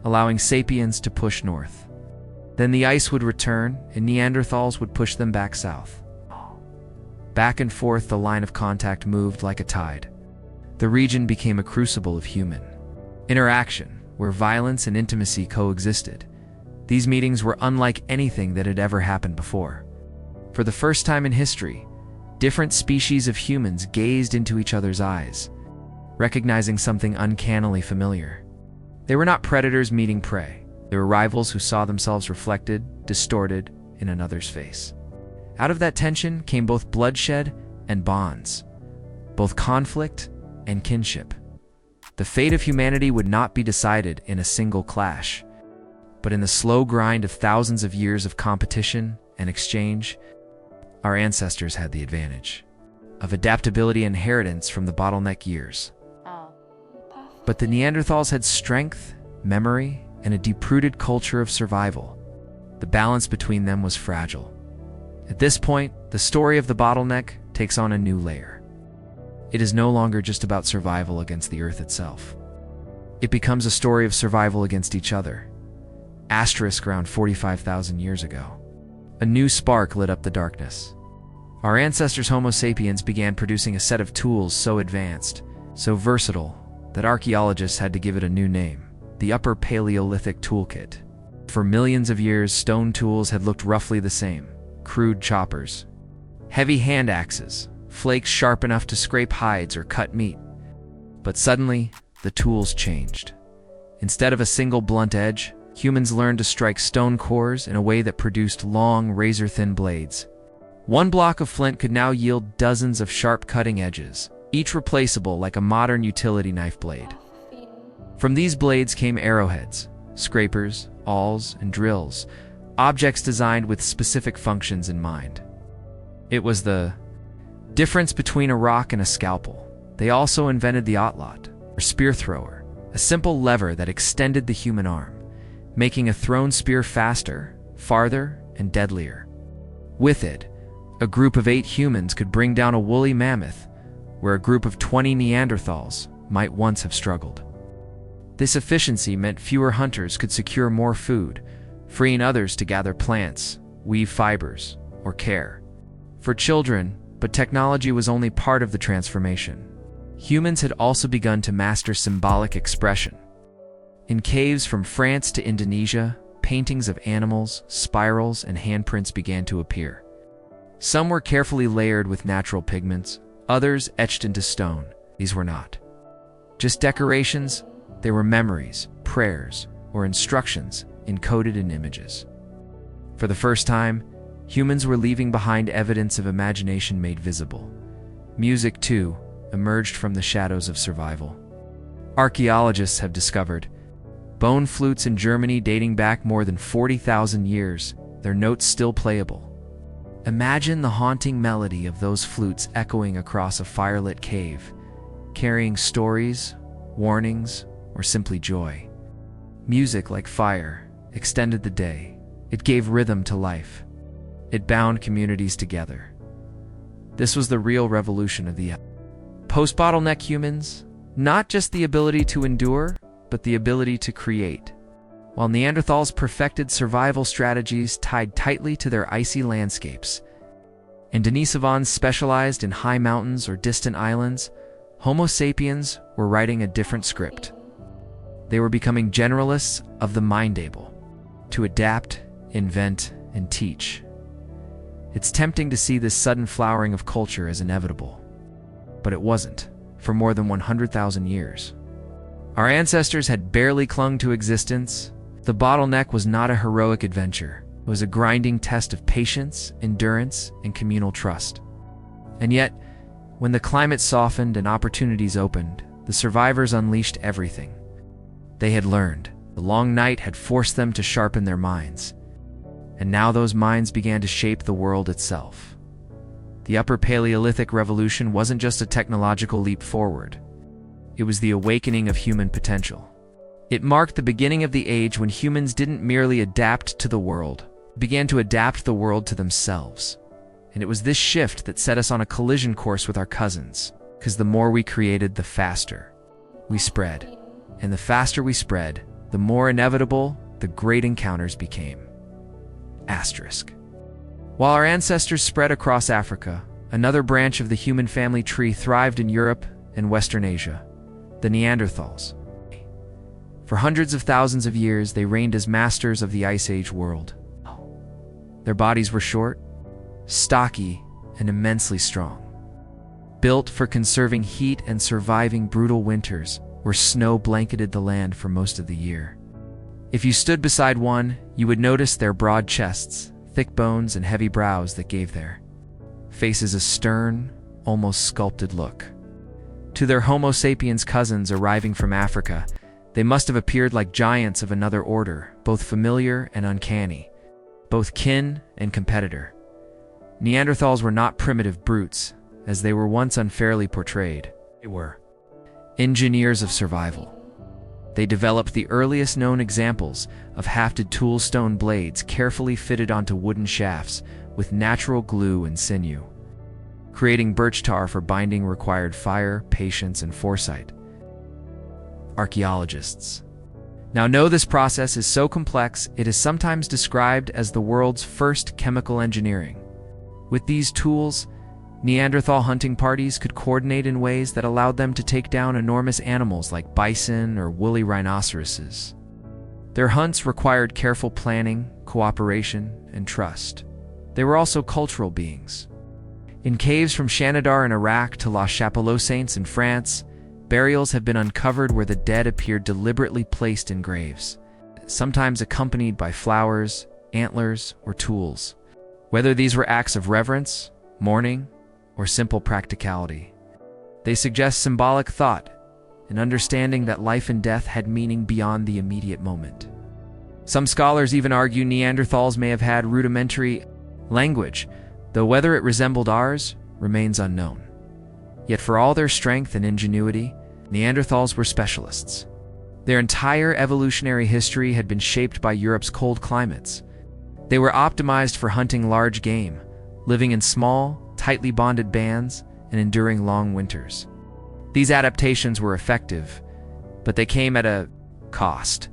allowing sapiens to push north. Then the ice would return, and Neanderthals would push them back south. Back and forth, the line of contact moved like a tide. The region became a crucible of human interaction, where violence and intimacy coexisted. These meetings were unlike anything that had ever happened before. For the first time in history, different species of humans gazed into each other's eyes, recognizing something uncannily familiar. They were not predators meeting prey. They were rivals who saw themselves reflected, distorted, in another's face. Out of that tension came both bloodshed and bonds, both conflict and kinship. The fate of humanity would not be decided in a single clash, but in the slow grind of thousands of years of competition and exchange. Our ancestors had the advantage of adaptability and inheritance from the bottleneck years. But the Neanderthals had strength, memory, and a deep-rooted culture of survival. The balance between them was fragile. At this point, the story of the bottleneck takes on a new layer. It is no longer just about survival against the Earth itself. It becomes a story of survival against each other. Asterisk around 45,000 years ago. A new spark lit up the darkness. Our ancestors Homo sapiens began producing a set of tools so advanced, so versatile, that archaeologists had to give it a new name: the Upper Paleolithic Toolkit. For millions of years, stone tools had looked roughly the same: crude choppers, heavy hand axes, flakes sharp enough to scrape hides or cut meat. But suddenly, the tools changed. Instead of a single blunt edge, humans learned to strike stone cores in a way that produced long, razor-thin blades. One block of flint could now yield dozens of sharp cutting edges, each replaceable like a modern utility knife blade. From these blades came arrowheads, scrapers, awls, and drills, objects designed with specific functions in mind. It was the difference between a rock and a scalpel. They also invented the otlot, or spear thrower, a simple lever that extended the human arm, making a thrown spear faster, farther, and deadlier. With it, a group of 8 humans could bring down a woolly mammoth, where a group of 20 Neanderthals might once have struggled. This efficiency meant fewer hunters could secure more food, freeing others to gather plants, weave fibers, or care for children. But technology was only part of the transformation. Humans had also begun to master symbolic expression. In caves from France to Indonesia, paintings of animals, spirals, and handprints began to appear. Some were carefully layered with natural pigments, others etched into stone. These were not just decorations, they were memories, prayers, or instructions encoded in images. For the first time, humans were leaving behind evidence of imagination made visible. Music, too, emerged from the shadows of survival. Archaeologists have discovered bone flutes in Germany dating back more than 40,000 years, their notes still playable. Imagine the haunting melody of those flutes echoing across a firelit cave, carrying stories, warnings, or simply joy. Music, like fire, extended the day. It gave rhythm to life. It bound communities together. This was the real revolution of the post-bottleneck humans, not just the ability to endure, but the ability to create. While Neanderthals perfected survival strategies tied tightly to their icy landscapes, and Denisovans specialized in high mountains or distant islands, Homo sapiens were writing a different script. They were becoming generalists of the mind, able to adapt, invent, and teach. It's tempting to see this sudden flowering of culture as inevitable, but it wasn't, for more than 100,000 years. Our ancestors had barely clung to existence. The bottleneck was not a heroic adventure. It was a grinding test of patience, endurance, and communal trust. And yet, when the climate softened and opportunities opened, the survivors unleashed everything they had learned. The long night had forced them to sharpen their minds, and now those minds began to shape the world itself. The Upper Paleolithic Revolution wasn't just a technological leap forward. It was the awakening of human potential. It marked the beginning of the age when humans didn't merely adapt to the world, began to adapt the world to themselves. And it was this shift that set us on a collision course with our cousins, because the more we created, the faster we spread. And the faster we spread, the more inevitable the great encounters became. Asterisk. While our ancestors spread across Africa, another branch of the human family tree thrived in Europe and Western Asia, the Neanderthals. For hundreds of thousands of years, they reigned as masters of the Ice Age world. Their bodies were short, stocky, and immensely strong, built for conserving heat and surviving brutal winters where snow blanketed the land for most of the year. If you stood beside one, you would notice their broad chests, thick bones, and heavy brows that gave their faces a stern, almost sculpted look. To their Homo sapiens cousins arriving from Africa, they must have appeared like giants of another order, both familiar and uncanny, both kin and competitor. Neanderthals were not primitive brutes, as they were once unfairly portrayed. They were engineers of survival. They developed the earliest known examples of hafted tool stone blades carefully fitted onto wooden shafts with natural glue and sinew. Creating birch tar for binding required fire, patience, and foresight. Archaeologists now know this process is so complex it is sometimes described as the world's first chemical engineering. With these tools, Neanderthal hunting parties could coordinate in ways that allowed them to take down enormous animals like bison or woolly rhinoceroses. Their hunts required careful planning, cooperation, and trust. They were also cultural beings. In caves from Shanidar in Iraq to La Chapelle-aux-Saints in France, burials have been uncovered where the dead appeared deliberately placed in graves, sometimes accompanied by flowers, antlers, or tools. Whether these were acts of reverence, mourning, or simple practicality, they suggest symbolic thought, an understanding that life and death had meaning beyond the immediate moment. Some scholars even argue Neanderthals may have had rudimentary language, though whether it resembled ours remains unknown. Yet for all their strength and ingenuity, Neanderthals were specialists. Their entire evolutionary history had been shaped by Europe's cold climates. They were optimized for hunting large game, living in small, tightly bonded bands, and enduring long winters. These adaptations were effective, but they came at a cost.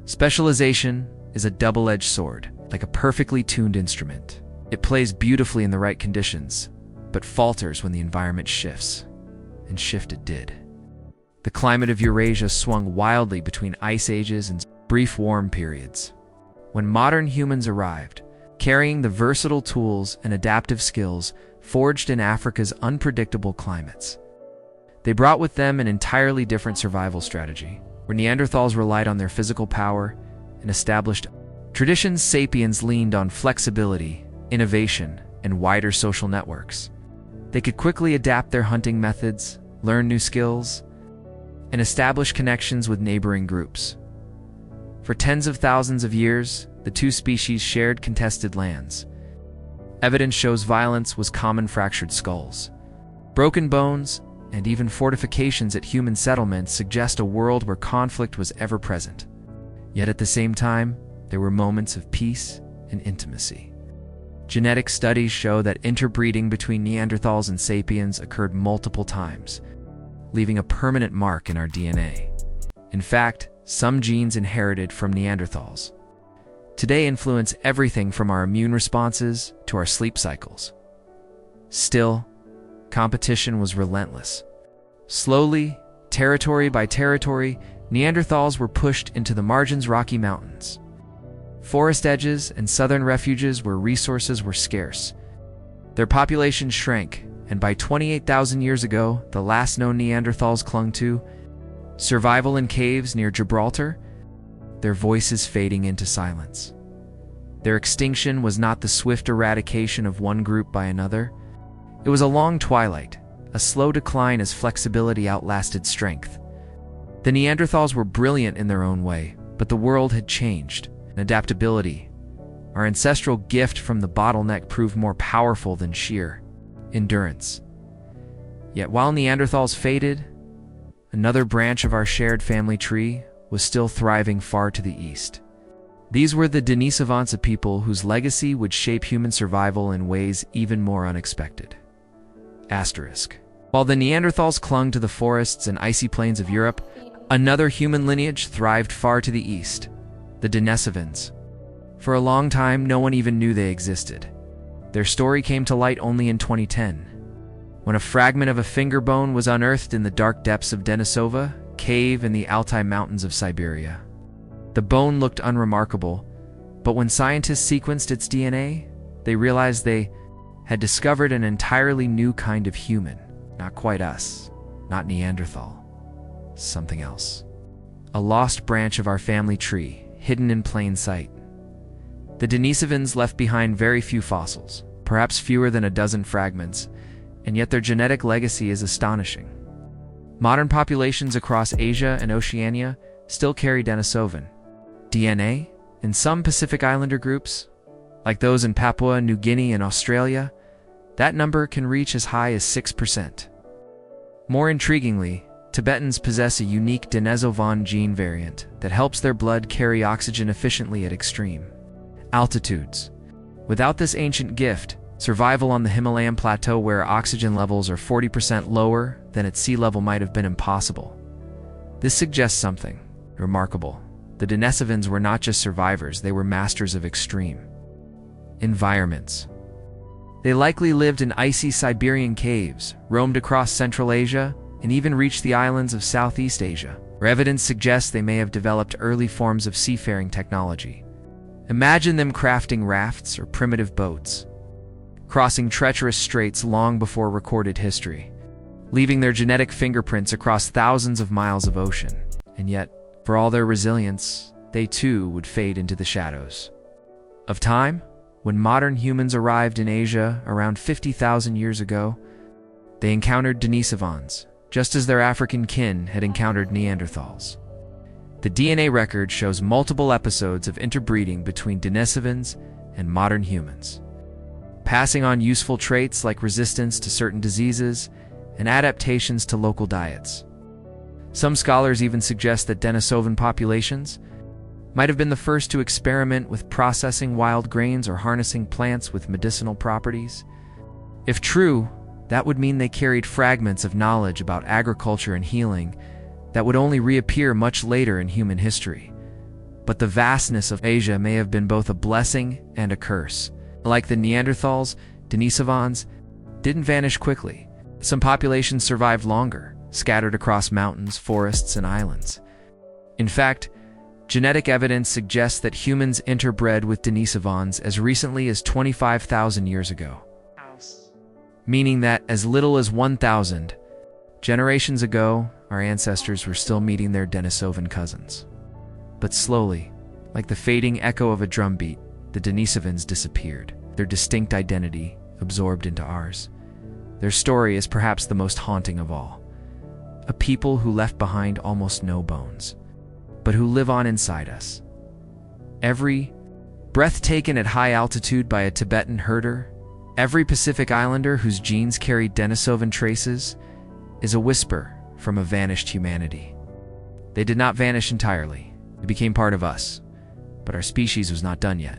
Specialization is a double-edged sword, like a perfectly tuned instrument. It plays beautifully in the right conditions, but falters when the environment shifts. And shift it did. The climate of Eurasia swung wildly between ice ages and brief warm periods. When modern humans arrived, carrying the versatile tools and adaptive skills forged in Africa's unpredictable climates, they brought with them an entirely different survival strategy, where Neanderthals relied on their physical power and established traditions. Sapiens leaned on flexibility, innovation, and wider social networks. They could quickly adapt their hunting methods, learn new skills, and establish connections with neighboring groups. For tens of thousands of years, the two species shared contested lands. Evidence shows violence was common. Fractured skulls, broken bones, and even fortifications at human settlements suggest a world where conflict was ever present. Yet at the same time, there were moments of peace and intimacy. Genetic studies show that interbreeding between Neanderthals and sapiens occurred multiple times, leaving a permanent mark in our DNA. In fact, some genes inherited from Neanderthals today influence everything from our immune responses to our sleep cycles. Still, competition was relentless. Slowly, territory by territory, Neanderthals were pushed into the margins. Rocky Mountains, forest edges, and southern refuges where resources were scarce. Their population shrank, and by 28,000 years ago, the last known Neanderthals clung to survival in caves near Gibraltar, their voices fading into silence. Their extinction was not the swift eradication of one group by another. It was a long twilight, a slow decline as flexibility outlasted strength. The Neanderthals were brilliant in their own way, but the world had changed. Adaptability, our ancestral gift from the bottleneck, proved more powerful than sheer endurance. Yet while Neanderthals faded, another branch of our shared family tree was still thriving far to the east. These were the Denisovans, a people whose legacy would shape human survival in ways even more unexpected. Asterisk. While the Neanderthals clung to the forests and icy plains of Europe, another human lineage thrived far to the east, the Denisovans. For a long time, no one even knew they existed. Their story came to light only in 2010, when a fragment of a finger bone was unearthed in the dark depths of Denisova cave in the Altai Mountains of Siberia. The bone looked unremarkable, but when scientists sequenced its DNA, they realized they had discovered an entirely new kind of human. Not quite us, not Neanderthal, something else. A lost branch of our family tree, hidden in plain sight. The Denisovans left behind very few fossils, perhaps fewer than a dozen fragments, and yet their genetic legacy is astonishing. Modern populations across Asia and Oceania still carry Denisovan DNA. In some Pacific Islander groups, like those in Papua New Guinea and Australia, that number can reach as high as 6%. More intriguingly, Tibetans possess a unique Denisovan gene variant that helps their blood carry oxygen efficiently at extreme altitudes. Without this ancient gift, survival on the Himalayan plateau where oxygen levels are 40% lower than at sea level might have been impossible. This suggests something remarkable. The Denisovans were not just survivors, they were masters of extreme environments. They likely lived in icy Siberian caves, roamed across Central Asia, and even reached the islands of Southeast Asia, where evidence suggests they may have developed early forms of seafaring technology. Imagine them crafting rafts or primitive boats, crossing treacherous straits long before recorded history, leaving their genetic fingerprints across thousands of miles of ocean. And yet, for all their resilience, they too would fade into the shadows of time. When modern humans arrived in Asia around 50,000 years ago, they encountered Denisovans, just as their African kin had encountered Neanderthals. The DNA record shows multiple episodes of interbreeding between Denisovans and modern humans, passing on useful traits like resistance to certain diseases and adaptations to local diets. Some scholars even suggest that Denisovan populations might have been the first to experiment with processing wild grains or harnessing plants with medicinal properties. If true, that would mean they carried fragments of knowledge about agriculture and healing that would only reappear much later in human history. But the vastness of Asia may have been both a blessing and a curse. Like the Neanderthals, Denisovans didn't vanish quickly. Some populations survived longer, scattered across mountains, forests, and islands. In fact, genetic evidence suggests that humans interbred with Denisovans as recently as 25,000 years ago, meaning that as little as 1,000 generations ago, our ancestors were still meeting their Denisovan cousins. But slowly, like the fading echo of a drumbeat, the Denisovans disappeared, their distinct identity absorbed into ours. Their story is perhaps the most haunting of all. A people who left behind almost no bones, but who live on inside us. Every breath taken at high altitude by a Tibetan herder, every Pacific Islander whose genes carried Denisovan traces, is a whisper from a vanished humanity. They did not vanish entirely. They became part of us, but our species was not done yet.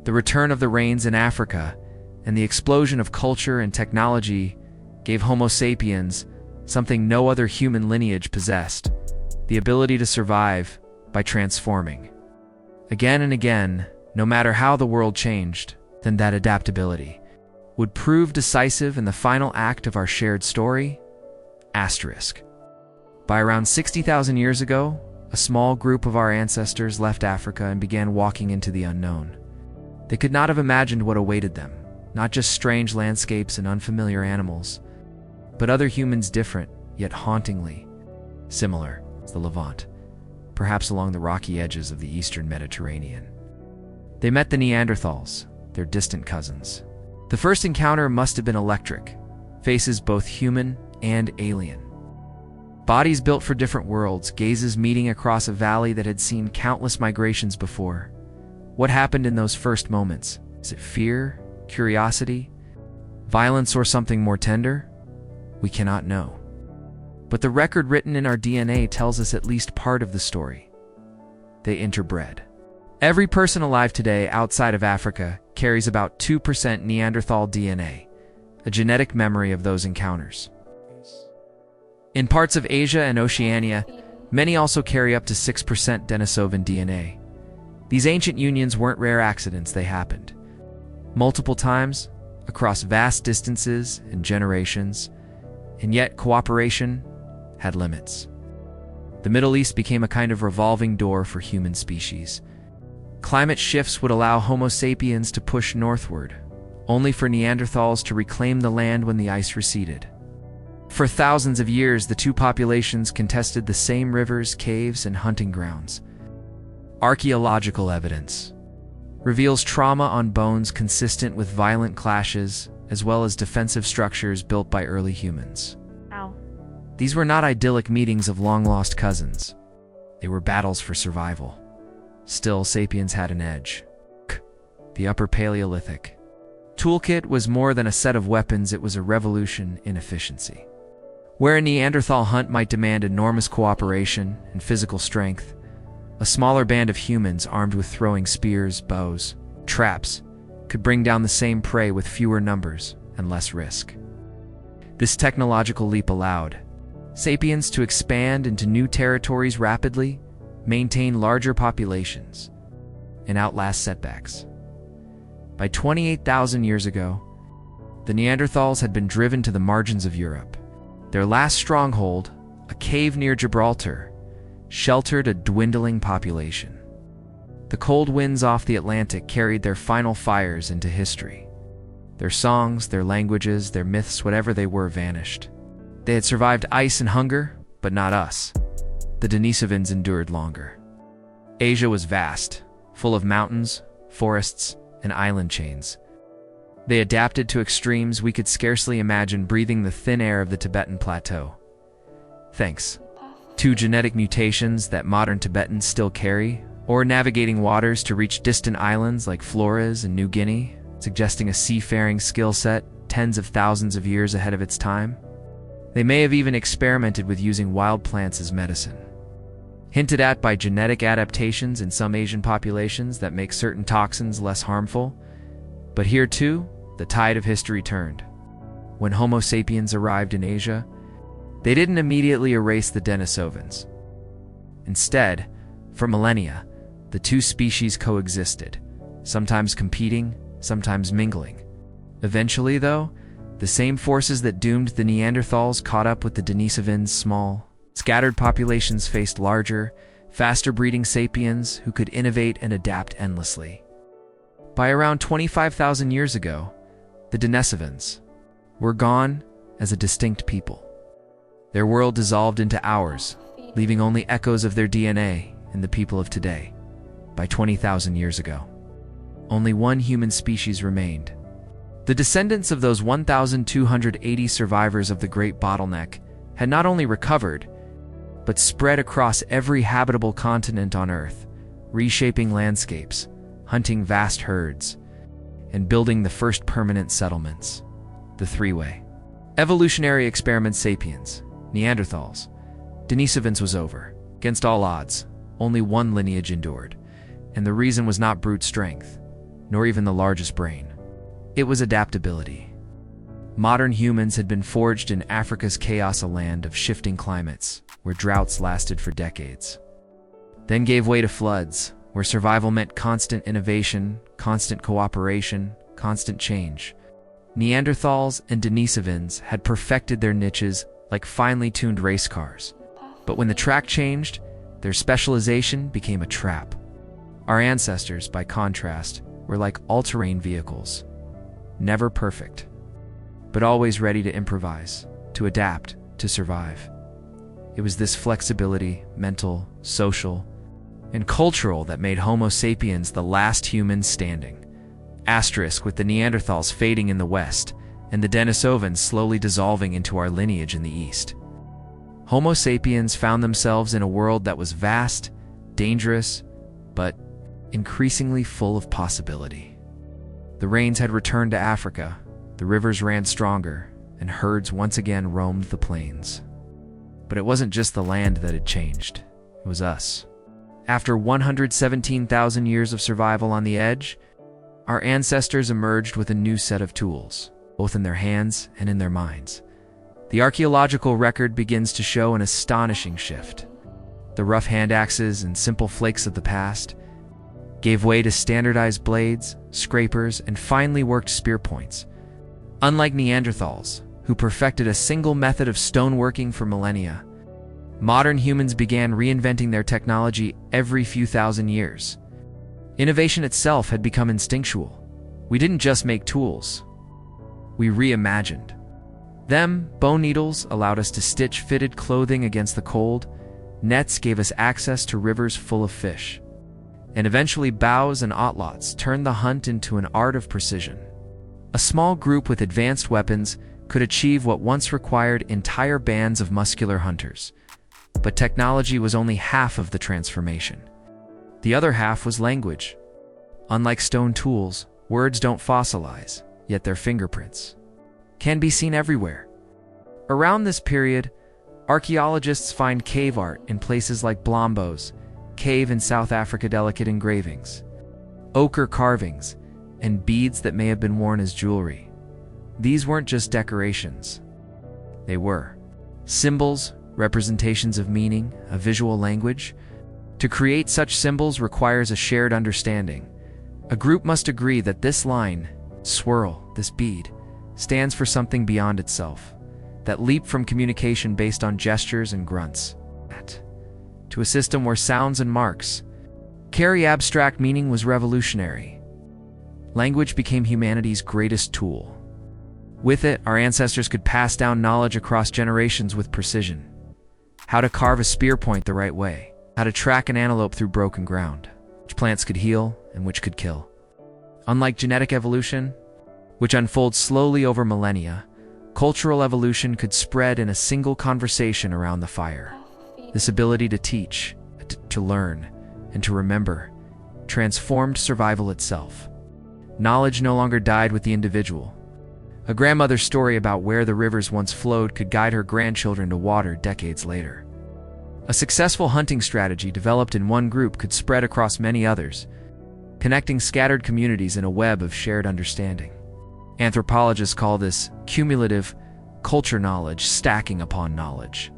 The return of the rains in Africa and the explosion of culture and technology gave Homo sapiens something no other human lineage possessed: the ability to survive by transforming. Again and again, no matter how the world changed, then that adaptability would prove decisive in the final act of our shared story. Asterisk. By around 60,000 years ago, a small group of our ancestors left Africa and began walking into the unknown. They could not have imagined what awaited them, not just strange landscapes and unfamiliar animals, but other humans different, yet hauntingly similar as the Levant, perhaps along the rocky edges of the eastern Mediterranean. They met the Neanderthals, their distant cousins. The first encounter must have been electric, faces both human and alien. Bodies built for different worlds, gazes meeting across a valley that had seen countless migrations before. What happened in those first moments? Is it fear, curiosity, violence, or something more tender? We cannot know. But the record written in our DNA tells us at least part of the story. They interbred. Every person alive today outside of Africa carries about 2% Neanderthal DNA, a genetic memory of those encounters. In parts of Asia and Oceania, many also carry up to 6% Denisovan DNA. These ancient unions weren't rare accidents, they happened multiple times, across vast distances and generations, and yet cooperation had limits. The Middle East became a kind of revolving door for human species. Climate shifts would allow Homo sapiens to push northward, only for Neanderthals to reclaim the land when the ice receded. For thousands of years, the two populations contested the same rivers, caves, and hunting grounds. Archaeological evidence reveals trauma on bones consistent with violent clashes, as well as defensive structures built by early humans. Ow. These were not idyllic meetings of long-lost cousins. They were battles for survival. Still, sapiens had an edge. The Upper Paleolithic toolkit was more than a set of weapons, it was a revolution in efficiency. Where a Neanderthal hunt might demand enormous cooperation and physical strength, a smaller band of humans armed with throwing spears, bows, traps could bring down the same prey with fewer numbers and less risk. This technological leap allowed sapiens to expand into new territories rapidly, maintain larger populations, and outlast setbacks. By 28,000 years ago, the Neanderthals had been driven to the margins of Europe. Their last stronghold, a cave near Gibraltar, sheltered a dwindling population. The cold winds off the Atlantic carried their final fires into history. Their songs, their languages, their myths, whatever they were, vanished. They had survived ice and hunger, but not us. The Denisovans endured longer. Asia was vast, full of mountains, forests, and island chains. They adapted to extremes we could scarcely imagine, breathing the thin air of the Tibetan plateau. Thanks to genetic mutations that modern Tibetans still carry, or navigating waters to reach distant islands like Flores and New Guinea, suggesting a seafaring skill set tens of thousands of years ahead of its time. They may have even experimented with using wild plants as medicine. Hinted at by genetic adaptations in some Asian populations that make certain toxins less harmful. But here too, the tide of history turned. When Homo sapiens arrived in Asia, they didn't immediately erase the Denisovans. Instead, for millennia, the two species coexisted, sometimes competing, sometimes mingling. Eventually, though, the same forces that doomed the Neanderthals caught up with the Denisovans. Small, scattered populations faced larger, faster breeding sapiens who could innovate and adapt endlessly. By around 25,000 years ago, the Denisovans were gone as a distinct people. Their world dissolved into ours, leaving only echoes of their DNA in the people of today. By 20,000 years ago, only one human species remained. The descendants of those 1,280 survivors of the Great Bottleneck had not only recovered, but spread across every habitable continent on Earth, reshaping landscapes, hunting vast herds, and building the first permanent settlements. The three-way evolutionary experiment: sapiens, Neanderthals, Denisovans was over. Against all odds, only one lineage endured, and the reason was not brute strength, nor even the largest brain. It was adaptability. Modern humans had been forged in Africa's chaos, a land of shifting climates, where droughts lasted for decades. Then gave way to floods, where survival meant constant innovation, constant cooperation, constant change. Neanderthals and Denisovans had perfected their niches like finely tuned race cars. But when the track changed, their specialization became a trap. Our ancestors, by contrast, were like all-terrain vehicles. Never perfect, but always ready to improvise, to adapt, to survive. It was this flexibility, mental, social, and cultural, that made Homo sapiens the last humans standing. Asterisk with the Neanderthals fading in the west, and the Denisovans slowly dissolving into our lineage in the east. Homo sapiens found themselves in a world that was vast, dangerous, but increasingly full of possibility. The rains had returned to Africa, the rivers ran stronger, and herds once again roamed the plains. But it wasn't just the land that had changed, it was us. After 117,000 years of survival on the edge, our ancestors emerged with a new set of tools, both in their hands and in their minds. The archaeological record begins to show an astonishing shift. The rough hand axes and simple flakes of the past gave way to standardized blades, scrapers, and finely worked spear points. Unlike Neanderthals, who perfected a single method of stoneworking for millennia, modern humans began reinventing their technology every few thousand years. Innovation itself had become instinctual. We didn't just make tools, we reimagined them. Bone needles allowed us to stitch fitted clothing against the cold. Nets gave us access to rivers full of fish. and eventually bows and otlots turned the hunt into an art of precision. A small group with advanced weapons could achieve what once required entire bands of muscular hunters. But technology was only half of the transformation. The other half was language. Unlike stone tools, words don't fossilize, yet their fingerprints can be seen everywhere. Around this period, archaeologists find cave art in places like Blombos, cave in South Africa, delicate engravings, ochre carvings, and beads that may have been worn as jewelry. These weren't just decorations. They were symbols, representations of meaning, a visual language. To create such symbols requires a shared understanding. A group must agree that this line, swirl, this bead, stands for something beyond itself, that leap from communication based on gestures and grunts, to a system where sounds and marks carry abstract meaning was revolutionary. Language became humanity's greatest tool. With it, our ancestors could pass down knowledge across generations with precision. How to carve a spear point the right way, how to track an antelope through broken ground, which plants could heal and which could kill. Unlike genetic evolution, which unfolds slowly over millennia, cultural evolution could spread in a single conversation around the fire. This ability to teach, to learn, and to remember transformed survival itself. Knowledge no longer died with the individual. A grandmother's story about where the rivers once flowed could guide her grandchildren to water decades later. A successful hunting strategy developed in one group could spread across many others, connecting scattered communities in a web of shared understanding. Anthropologists call this cumulative culture knowledge stacking upon knowledge,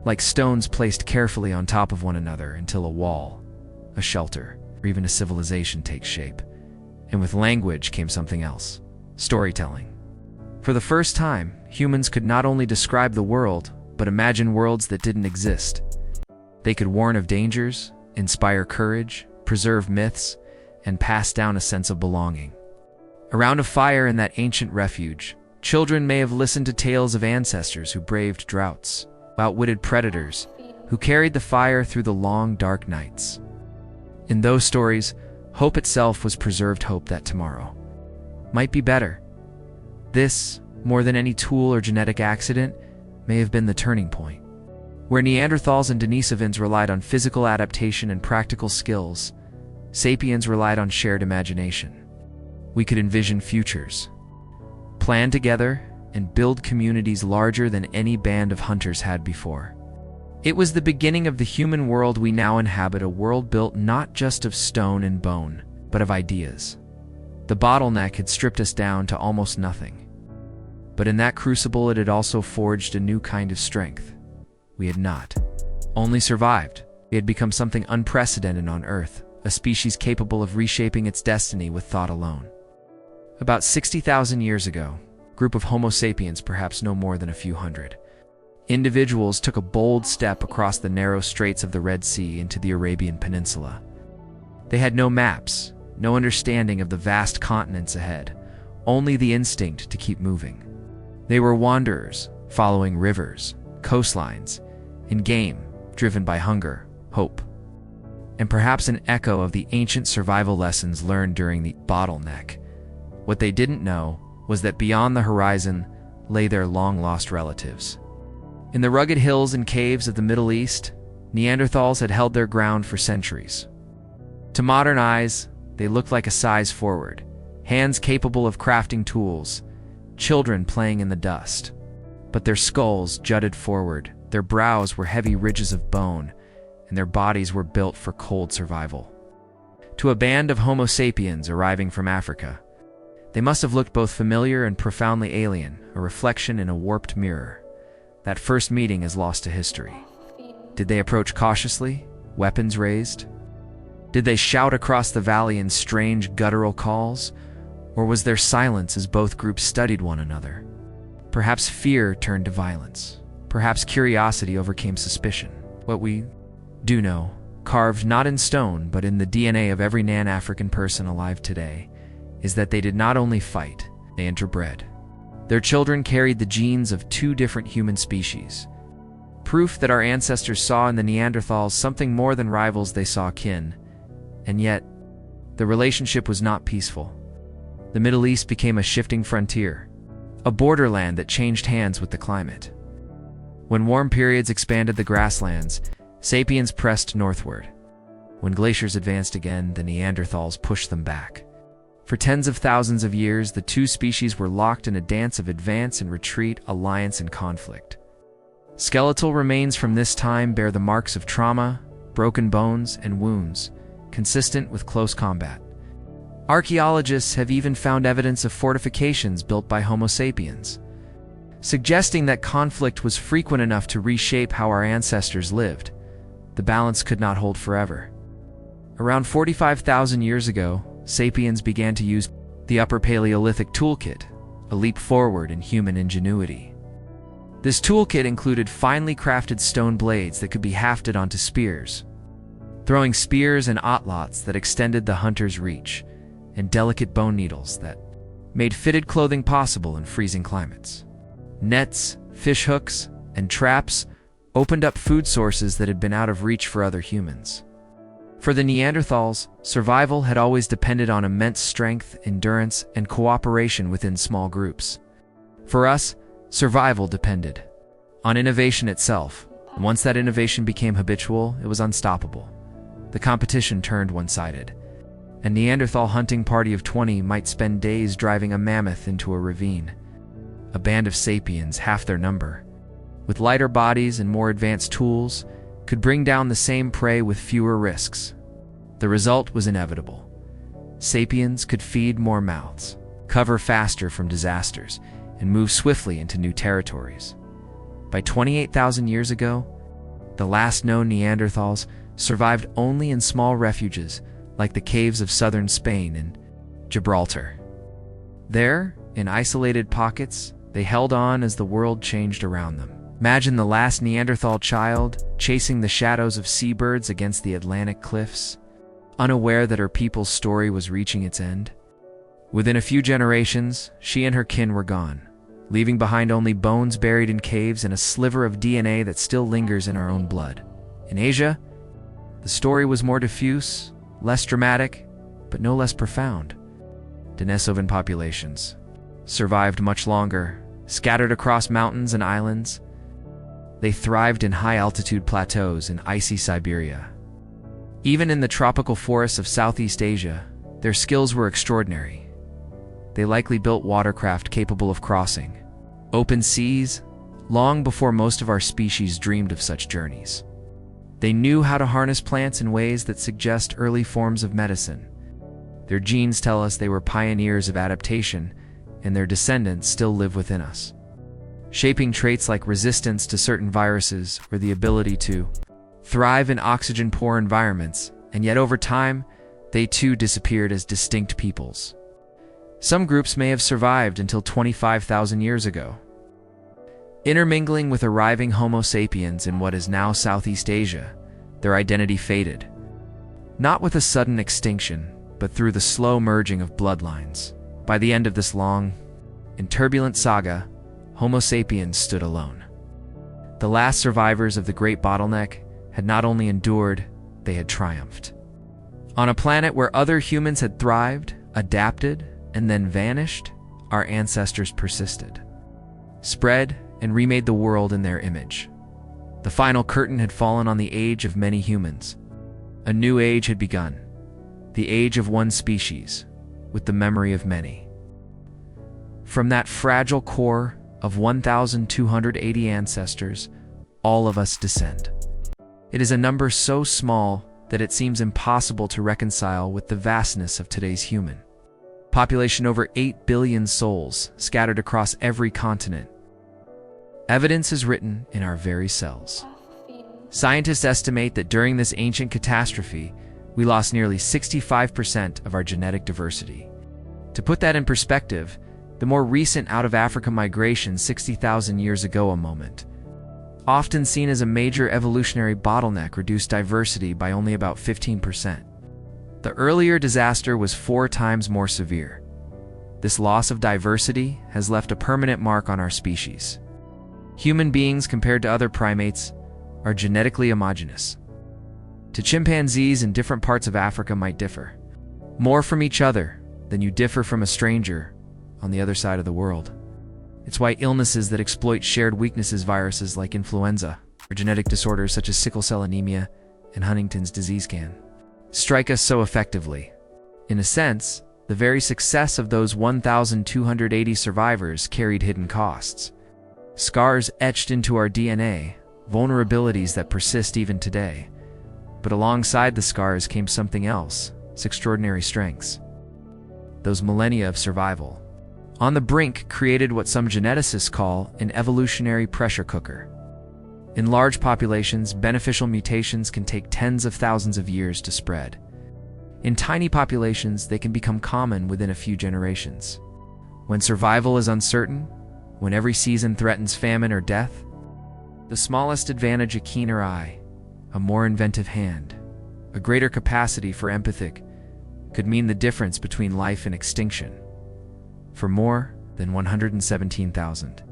like stones placed carefully on top of one another until a wall, a shelter, or even a civilization takes shape. And with language came something else: storytelling. For the first time, humans could not only describe the world, but imagine worlds that didn't exist. They could warn of dangers, inspire courage, preserve myths, and pass down a sense of belonging. Around a fire in that ancient refuge, children may have listened to tales of ancestors who braved droughts, outwitted predators, who carried the fire through the long, dark nights. In those stories, hope itself was preserved hope that tomorrow might be better. This, more than any tool or genetic accident, may have been the turning point. Where Neanderthals and Denisovans relied on physical adaptation and practical skills, sapiens relied on shared imagination. We could envision futures, plan together, and build communities larger than any band of hunters had before. It was the beginning of the human world we now inhabit, a world built not just of stone and bone, but of ideas. The bottleneck had stripped us down to almost nothing. But in that crucible it had also forged a new kind of strength. We had not only survived, we had become something unprecedented on Earth, a species capable of reshaping its destiny with thought alone. About 60,000 years ago, a group of Homo sapiens, perhaps no more than a few hundred, individuals took a bold step across the narrow straits of the Red Sea into the Arabian Peninsula. They had no maps, no understanding of the vast continents ahead, only the instinct to keep moving. They were wanderers, following rivers, coastlines, and game, driven by hunger, hope, and perhaps an echo of the ancient survival lessons learned during the bottleneck. What they didn't know was that beyond the horizon lay their long-lost relatives. In the rugged hills and caves of the Middle East, Neanderthals had held their ground for centuries. To modern eyes, they looked like a size forward, hands capable of crafting tools, children playing in the dust. But their skulls jutted forward, their brows were heavy ridges of bone, and their bodies were built for cold survival. To a band of Homo sapiens arriving from Africa, they must have looked both familiar and profoundly alien, a reflection in a warped mirror. That first meeting is lost to history. Did they approach cautiously, weapons raised? Did they shout across the valley in strange guttural calls? Or was there silence as both groups studied one another? Perhaps fear turned to violence. Perhaps curiosity overcame suspicion. What we do know, carved not in stone but in the DNA of every Nan-African person alive today, is that they did not only fight, they interbred. Their children carried the genes of two different human species. Proof that our ancestors saw in the Neanderthals something more than rivals, they saw kin, And yet, the relationship was not peaceful. The Middle East became a shifting frontier, a borderland that changed hands with the climate. When warm periods expanded the grasslands, sapiens pressed northward. When glaciers advanced again, the Neanderthals pushed them back. For tens of thousands of years, the two species were locked in a dance of advance and retreat, alliance and conflict. Skeletal remains from this time bear the marks of trauma, broken bones, and wounds, consistent with close combat. Archaeologists have even found evidence of fortifications built by Homo sapiens, suggesting that conflict was frequent enough to reshape how our ancestors lived. The balance could not hold forever. Around 45,000 years ago, sapiens began to use the Upper Paleolithic toolkit, a leap forward in human ingenuity. This toolkit included finely crafted stone blades that could be hafted onto spears, throwing spears and atlots that extended the hunter's reach, and delicate bone needles that made fitted clothing possible in freezing climates. Nets, fish hooks, and traps opened up food sources that had been out of reach for other humans. For the Neanderthals, survival had always depended on immense strength, endurance, and cooperation within small groups. For us, survival depended on innovation itself. And once that innovation became habitual, it was unstoppable. The competition turned one-sided. A Neanderthal hunting party of 20 might spend days driving a mammoth into a ravine. A band of sapiens, half their number, with lighter bodies and more advanced tools, could bring down the same prey with fewer risks. The result was inevitable. Sapiens could feed more mouths, cover faster from disasters, and move swiftly into new territories. By 28,000 years ago, the last known Neanderthals survived only in small refuges like the caves of southern Spain and Gibraltar. There, in isolated pockets, they held on as the world changed around them. Imagine the last Neanderthal child chasing the shadows of seabirds against the Atlantic cliffs, unaware that her people's story was reaching its end. Within a few generations, she and her kin were gone, leaving behind only bones buried in caves and a sliver of DNA that still lingers in our own blood. In Asia, the story was more diffuse, less dramatic, but no less profound. Denisovan populations survived much longer, scattered across mountains and islands. They thrived in high-altitude plateaus in icy Siberia. Even in the tropical forests of Southeast Asia, their skills were extraordinary. They likely built watercraft capable of crossing open seas long before most of our species dreamed of such journeys. They knew how to harness plants in ways that suggest early forms of medicine. Their genes tell us they were pioneers of adaptation, and their descendants still live within us, shaping traits like resistance to certain viruses or the ability to thrive in oxygen-poor environments, and yet over time, they too disappeared as distinct peoples. Some groups may have survived until 25,000 years ago. Intermingling with arriving Homo sapiens in what is now Southeast Asia, their identity faded. Not with a sudden extinction, but through the slow merging of bloodlines. By the end of this long and turbulent saga, Homo sapiens stood alone. The last survivors of the great bottleneck had not only endured, they had triumphed. On a planet where other humans had thrived, adapted, and then vanished, our ancestors persisted, spread, and remade the world in their image. The final curtain had fallen on the age of many humans. A new age had begun, the age of one species, with the memory of many. From that fragile core of 1,280 ancestors, all of us descend. It is a number so small that it seems impossible to reconcile with the vastness of today's human population. Over 8 billion souls scattered across every continent. Evidence is written in our very cells. Scientists estimate that during this ancient catastrophe, we lost nearly 65% of our genetic diversity. To put that in perspective, the more recent out-of-Africa migration 60,000 years ago, often seen as a major evolutionary bottleneck, reduced diversity by only about 15%. The earlier disaster was 4 times more severe. This loss of diversity has left a permanent mark on our species. Human beings, compared to other primates, are genetically homogeneous. to chimpanzees in different parts of Africa might differ more from each other than you differ from a stranger on the other side of the world. It's why illnesses that exploit shared weaknesses, viruses like influenza, or genetic disorders such as sickle cell anemia and Huntington's disease can strike us so effectively. In a sense, the very success of those 1,280 survivors carried hidden costs. Scars etched into our DNA, vulnerabilities that persist even today. But alongside the scars came something else, its extraordinary strengths. Those millennia of survival. On the brink created what some geneticists call an evolutionary pressure cooker. In large populations, beneficial mutations can take tens of thousands of years to spread. In tiny populations, they can become common within a few generations. When survival is uncertain, when every season threatens famine or death, the smallest advantage, a keener eye, a more inventive hand, a greater capacity for empathy, could mean the difference between life and extinction. For more than 117,000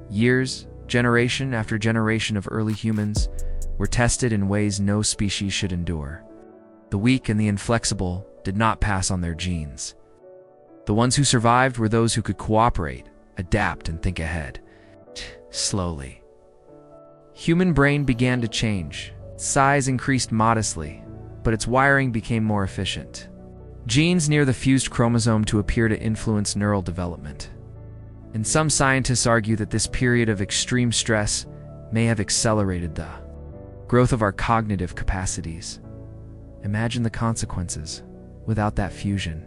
years, generation after generation of early humans were tested in ways no species should endure. The weak and the inflexible did not pass on their genes. The ones who survived were those who could cooperate, adapt, and think ahead. Slowly, human brain began to change. Size increased modestly, but its wiring became more efficient. Genes near the fused chromosome to appear to influence neural development. And some scientists argue that this period of extreme stress may have accelerated the growth of our cognitive capacities. Imagine the consequences without that fusion.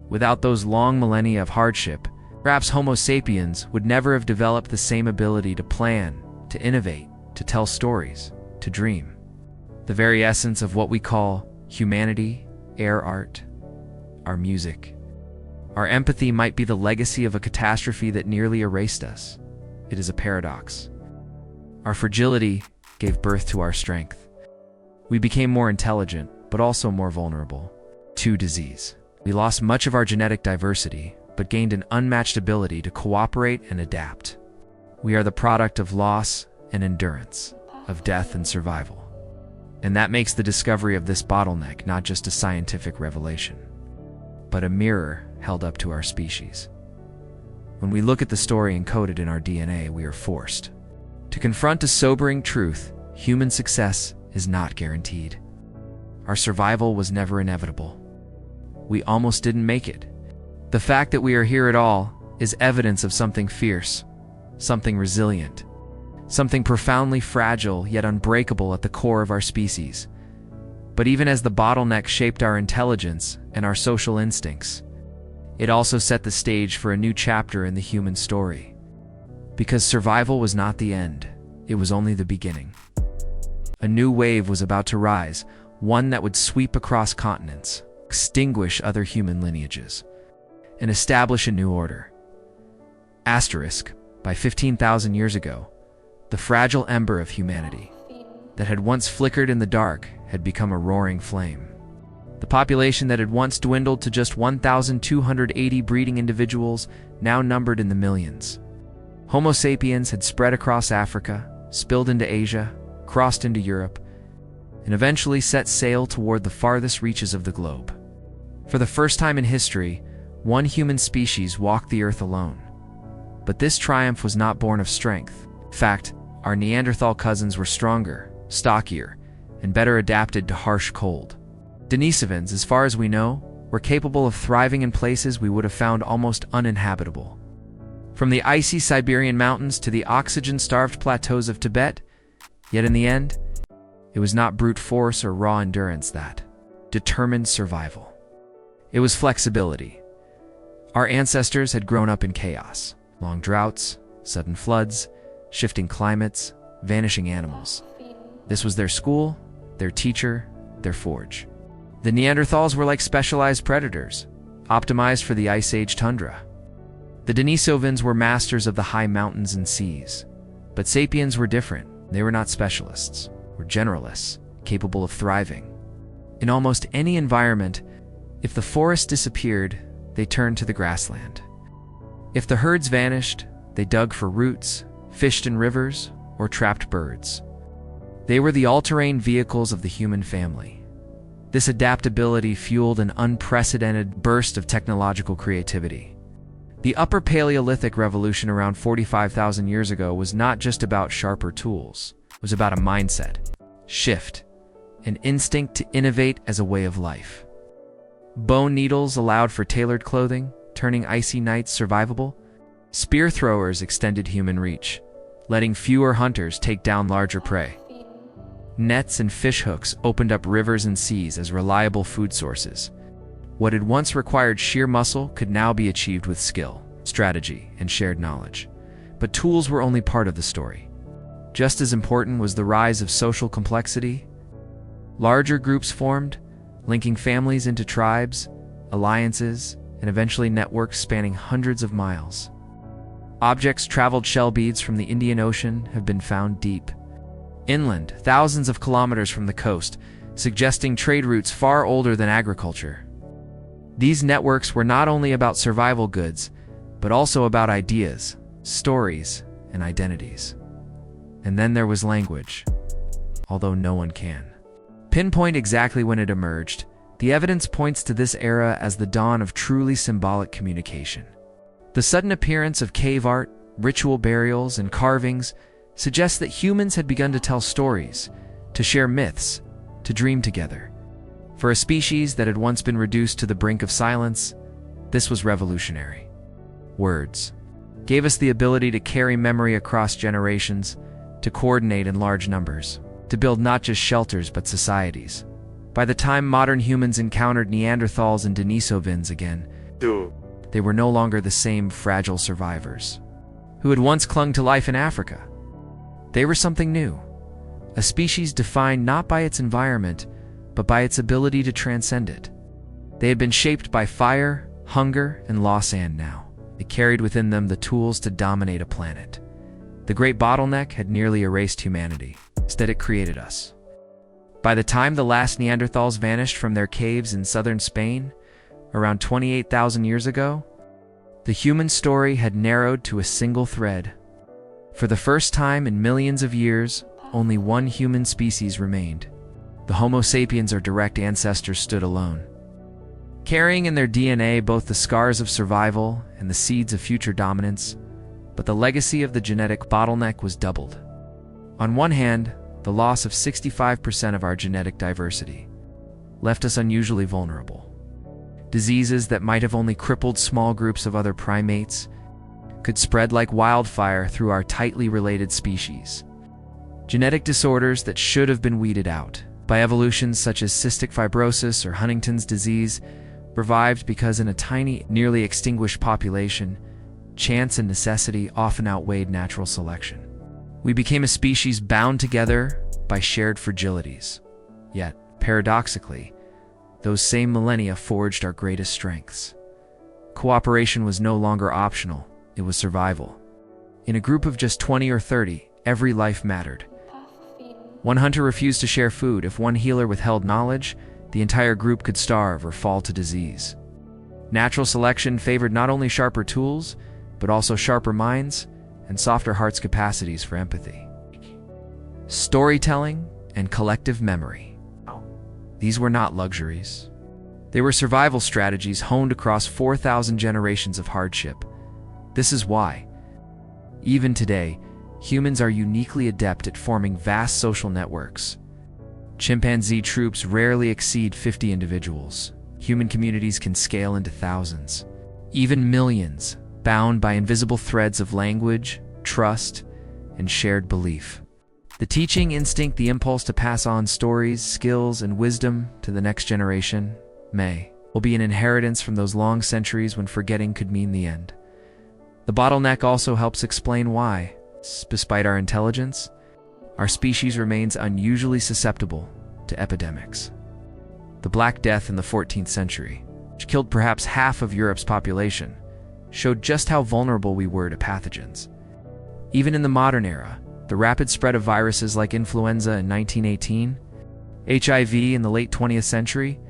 Without those long millennia of hardship, perhaps Homo sapiens would never have developed the same ability to plan, to innovate, to tell stories, to dream. The very essence of what we call humanity, our art, our music. Our empathy might be the legacy of a catastrophe that nearly erased us. It is a paradox. Our fragility gave birth to our strength. We became more intelligent, but also more vulnerable to disease. We lost much of our genetic diversity, but gained an unmatched ability to cooperate and adapt. We are the product of loss and endurance, of death and survival. And that makes the discovery of this bottleneck not just a scientific revelation, but a mirror held up to our species. When we look at the story encoded in our DNA, we are forced to confront a sobering truth: human success is not guaranteed. Our survival was never inevitable. We almost didn't make it. The fact that we are here at all is evidence of something fierce, something resilient, something profoundly fragile yet unbreakable at the core of our species. But even as the bottleneck shaped our intelligence and our social instincts, it also set the stage for a new chapter in the human story. Because survival was not the end, it was only the beginning. A new wave was about to rise, one that would sweep across continents, extinguish other human lineages, and establish a new order. Asterisk, by 15,000 years ago, the fragile ember of humanity that had once flickered in the dark had become a roaring flame. The population that had once dwindled to just 1,280 breeding individuals now numbered in the millions. Homo sapiens had spread across Africa, spilled into Asia, crossed into Europe, and eventually set sail toward the farthest reaches of the globe. For the first time in history, one human species walked the earth alone. But this triumph was not born of strength. In fact, our Neanderthal cousins were stronger, stockier, and better adapted to harsh cold. Denisovans, as far as we know, were capable of thriving in places we would have found almost uninhabitable. From the icy Siberian mountains to the oxygen-starved plateaus of Tibet, yet in the end, it was not brute force or raw endurance that determined survival. It was flexibility. Our ancestors had grown up in chaos: long droughts, sudden floods, shifting climates, vanishing animals. This was their school, their teacher, their forge. The Neanderthals were like specialized predators, optimized for the Ice Age tundra. The Denisovans were masters of the high mountains and seas. But sapiens were different. They were not specialists, were generalists, capable of thriving in almost any environment. If the forest disappeared, they turned to the grassland. If the herds vanished, they dug for roots, fished in rivers, or trapped birds. They were the all-terrain vehicles of the human family. This adaptability fueled an unprecedented burst of technological creativity. The Upper Paleolithic revolution around 45,000 years ago was not just about sharper tools. It was about a mindset shift, an instinct to innovate as a way of life. Bone needles allowed for tailored clothing, turning icy nights survivable. Spear throwers extended human reach, letting fewer hunters take down larger prey. Nets and fish hooks opened up rivers and seas as reliable food sources. What had once required sheer muscle could now be achieved with skill, strategy, and shared knowledge. But tools were only part of the story. Just as important was the rise of social complexity. Larger groups formed, linking families into tribes, alliances, and eventually networks spanning hundreds of miles. Objects traveled shell beads from the Indian Ocean have been found deep inland, thousands of kilometers from the coast, suggesting trade routes far older than agriculture. These networks were not only about survival goods, but also about ideas, stories, and identities. And then there was language, although no one can pinpoint exactly when it emerged. The evidence points to this era as the dawn of truly symbolic communication. The sudden appearance of cave art, ritual burials, and carvings suggests that humans had begun to tell stories, to share myths, to dream together. For a species that had once been reduced to the brink of silence, this was revolutionary. Words gave us the ability to carry memory across generations, to coordinate in large numbers, to build not just shelters but societies. By the time modern humans encountered Neanderthals and Denisovans again, they were no longer the same fragile survivors who had once clung to life in Africa. They were something new, a species defined not by its environment, but by its ability to transcend it. They had been shaped by fire, hunger, and loss, and now they carried within them the tools to dominate a planet. The great bottleneck had nearly erased humanity. Instead, it created us. By the time the last Neanderthals vanished from their caves in southern Spain, around 28,000 years ago, the human story had narrowed to a single thread. For the first time in millions of years, only one human species remained. The Homo sapiens, our direct ancestors, stood alone, carrying in their DNA both the scars of survival and the seeds of future dominance. But the legacy of the genetic bottleneck was doubled. On one hand, the loss of 65% of our genetic diversity left us unusually vulnerable. Diseases that might have only crippled small groups of other primates could spread like wildfire through our tightly related species. Genetic disorders that should have been weeded out by evolutions such as cystic fibrosis or Huntington's disease revived because in a tiny, nearly extinguished population, chance and necessity often outweighed natural selection. We became a species bound together by shared fragilities. Yet, paradoxically, those same millennia forged our greatest strengths. Cooperation was no longer optional, it was survival. In a group of just 20 or 30, every life mattered. One hunter refused to share food. If one healer withheld knowledge, the entire group could starve or fall to disease. Natural selection favored not only sharper tools, but also sharper minds and softer hearts' capacities for empathy. Storytelling and collective memory. These were not luxuries. They were survival strategies honed across 4,000 generations of hardship. This is why, even today, humans are uniquely adept at forming vast social networks. Chimpanzee troops rarely exceed 50 individuals. Human communities can scale into thousands, even millions, bound by invisible threads of language, trust, and shared belief. The teaching instinct, the impulse to pass on stories, skills, and wisdom to the next generation, will be an inheritance from those long centuries when forgetting could mean the end. The bottleneck also helps explain why, despite our intelligence, our species remains unusually susceptible to epidemics. The Black Death in the 14th century, which killed perhaps half of Europe's population, showed just how vulnerable we were to pathogens. Even in the modern era, the rapid spread of viruses like influenza in 1918, HIV in the late 20th century,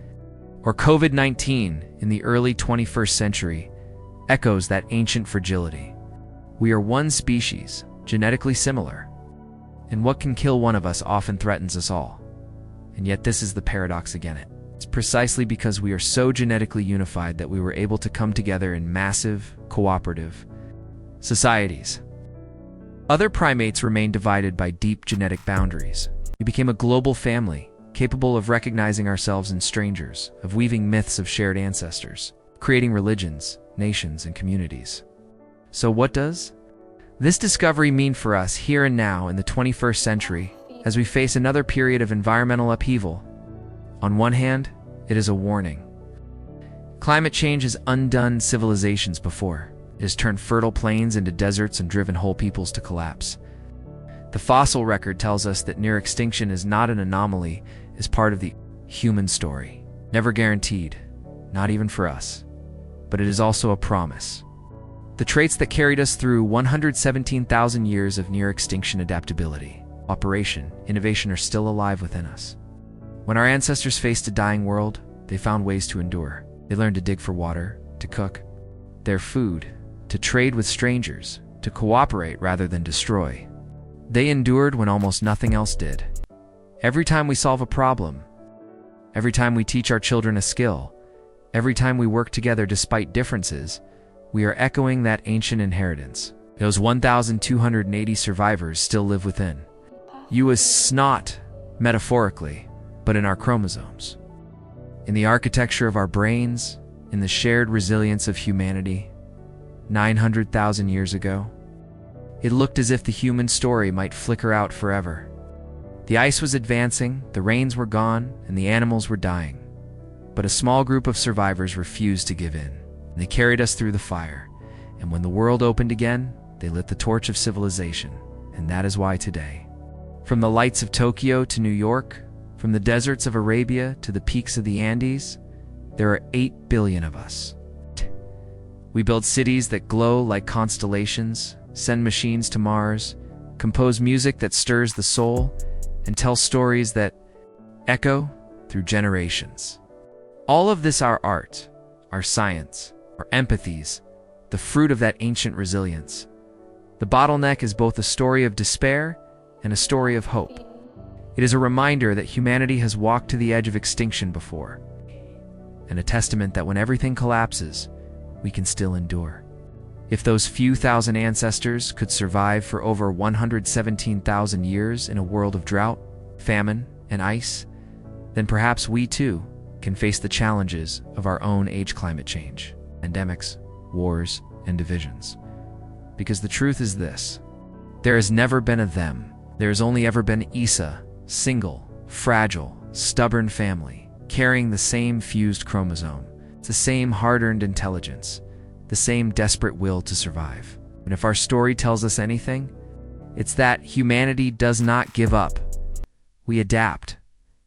or COVID-19 in the early 21st century echoes that ancient fragility. We are one species, genetically similar, And what can kill one of us often threatens us all. And yet this is the paradox again. It's precisely because we are so genetically unified that we were able to come together in massive, cooperative societies. Other primates remain divided by deep genetic boundaries. We became a global family, capable of recognizing ourselves in strangers, of weaving myths of shared ancestors, creating religions, nations, and communities. So what does this discovery mean for us here and now in the 21st century as we face another period of environmental upheaval? On one hand, it is a warning. Climate change has undone civilizations before. It has turned fertile plains into deserts and driven whole peoples to collapse. The fossil record tells us that near extinction is not an anomaly, it is part of the human story. Never guaranteed, not even for us. But it is also a promise. The traits that carried us through 117,000 years of near extinction adaptability, operation, innovation are still alive within us. When our ancestors faced a dying world, they found ways to endure. They learned to dig for water, to cook their food, to trade with strangers, to cooperate rather than destroy. They endured when almost nothing else did. Every time we solve a problem, every time we teach our children a skill, every time we work together despite differences, we are echoing that ancient inheritance. Those 1,280 survivors still live within you as not metaphorically, but in our chromosomes, in the architecture of our brains, in the shared resilience of humanity. 900,000 years ago, it looked as if the human story might flicker out forever. The ice was advancing, the rains were gone, and the animals were dying. But a small group of survivors refused to give in. They carried us through the fire, and when the world opened again, they lit the torch of civilization. And that is why today, from the lights of Tokyo to New York, from the deserts of Arabia to the peaks of the Andes, there are 8 billion of us. We build cities that glow like constellations, send machines to Mars, compose music that stirs the soul, and tell stories that echo through generations. All of this our art, our science, our empathies, the fruit of that ancient resilience. The bottleneck is both a story of despair and a story of hope. It is a reminder that humanity has walked to the edge of extinction before, and a testament that when everything collapses, we can still endure. If those few thousand ancestors could survive for over 117,000 years in a world of drought, famine, and ice, then perhaps we too can face the challenges of our own age climate change, pandemics, wars, and divisions. Because the truth is this: there has never been a them. There has only ever been Isa, single, fragile, stubborn family, carrying the same fused chromosome, the same hard-earned intelligence, the same desperate will to survive. And if our story tells us anything, it's that humanity does not give up. We adapt,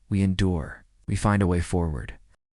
we endure, we find a way forward.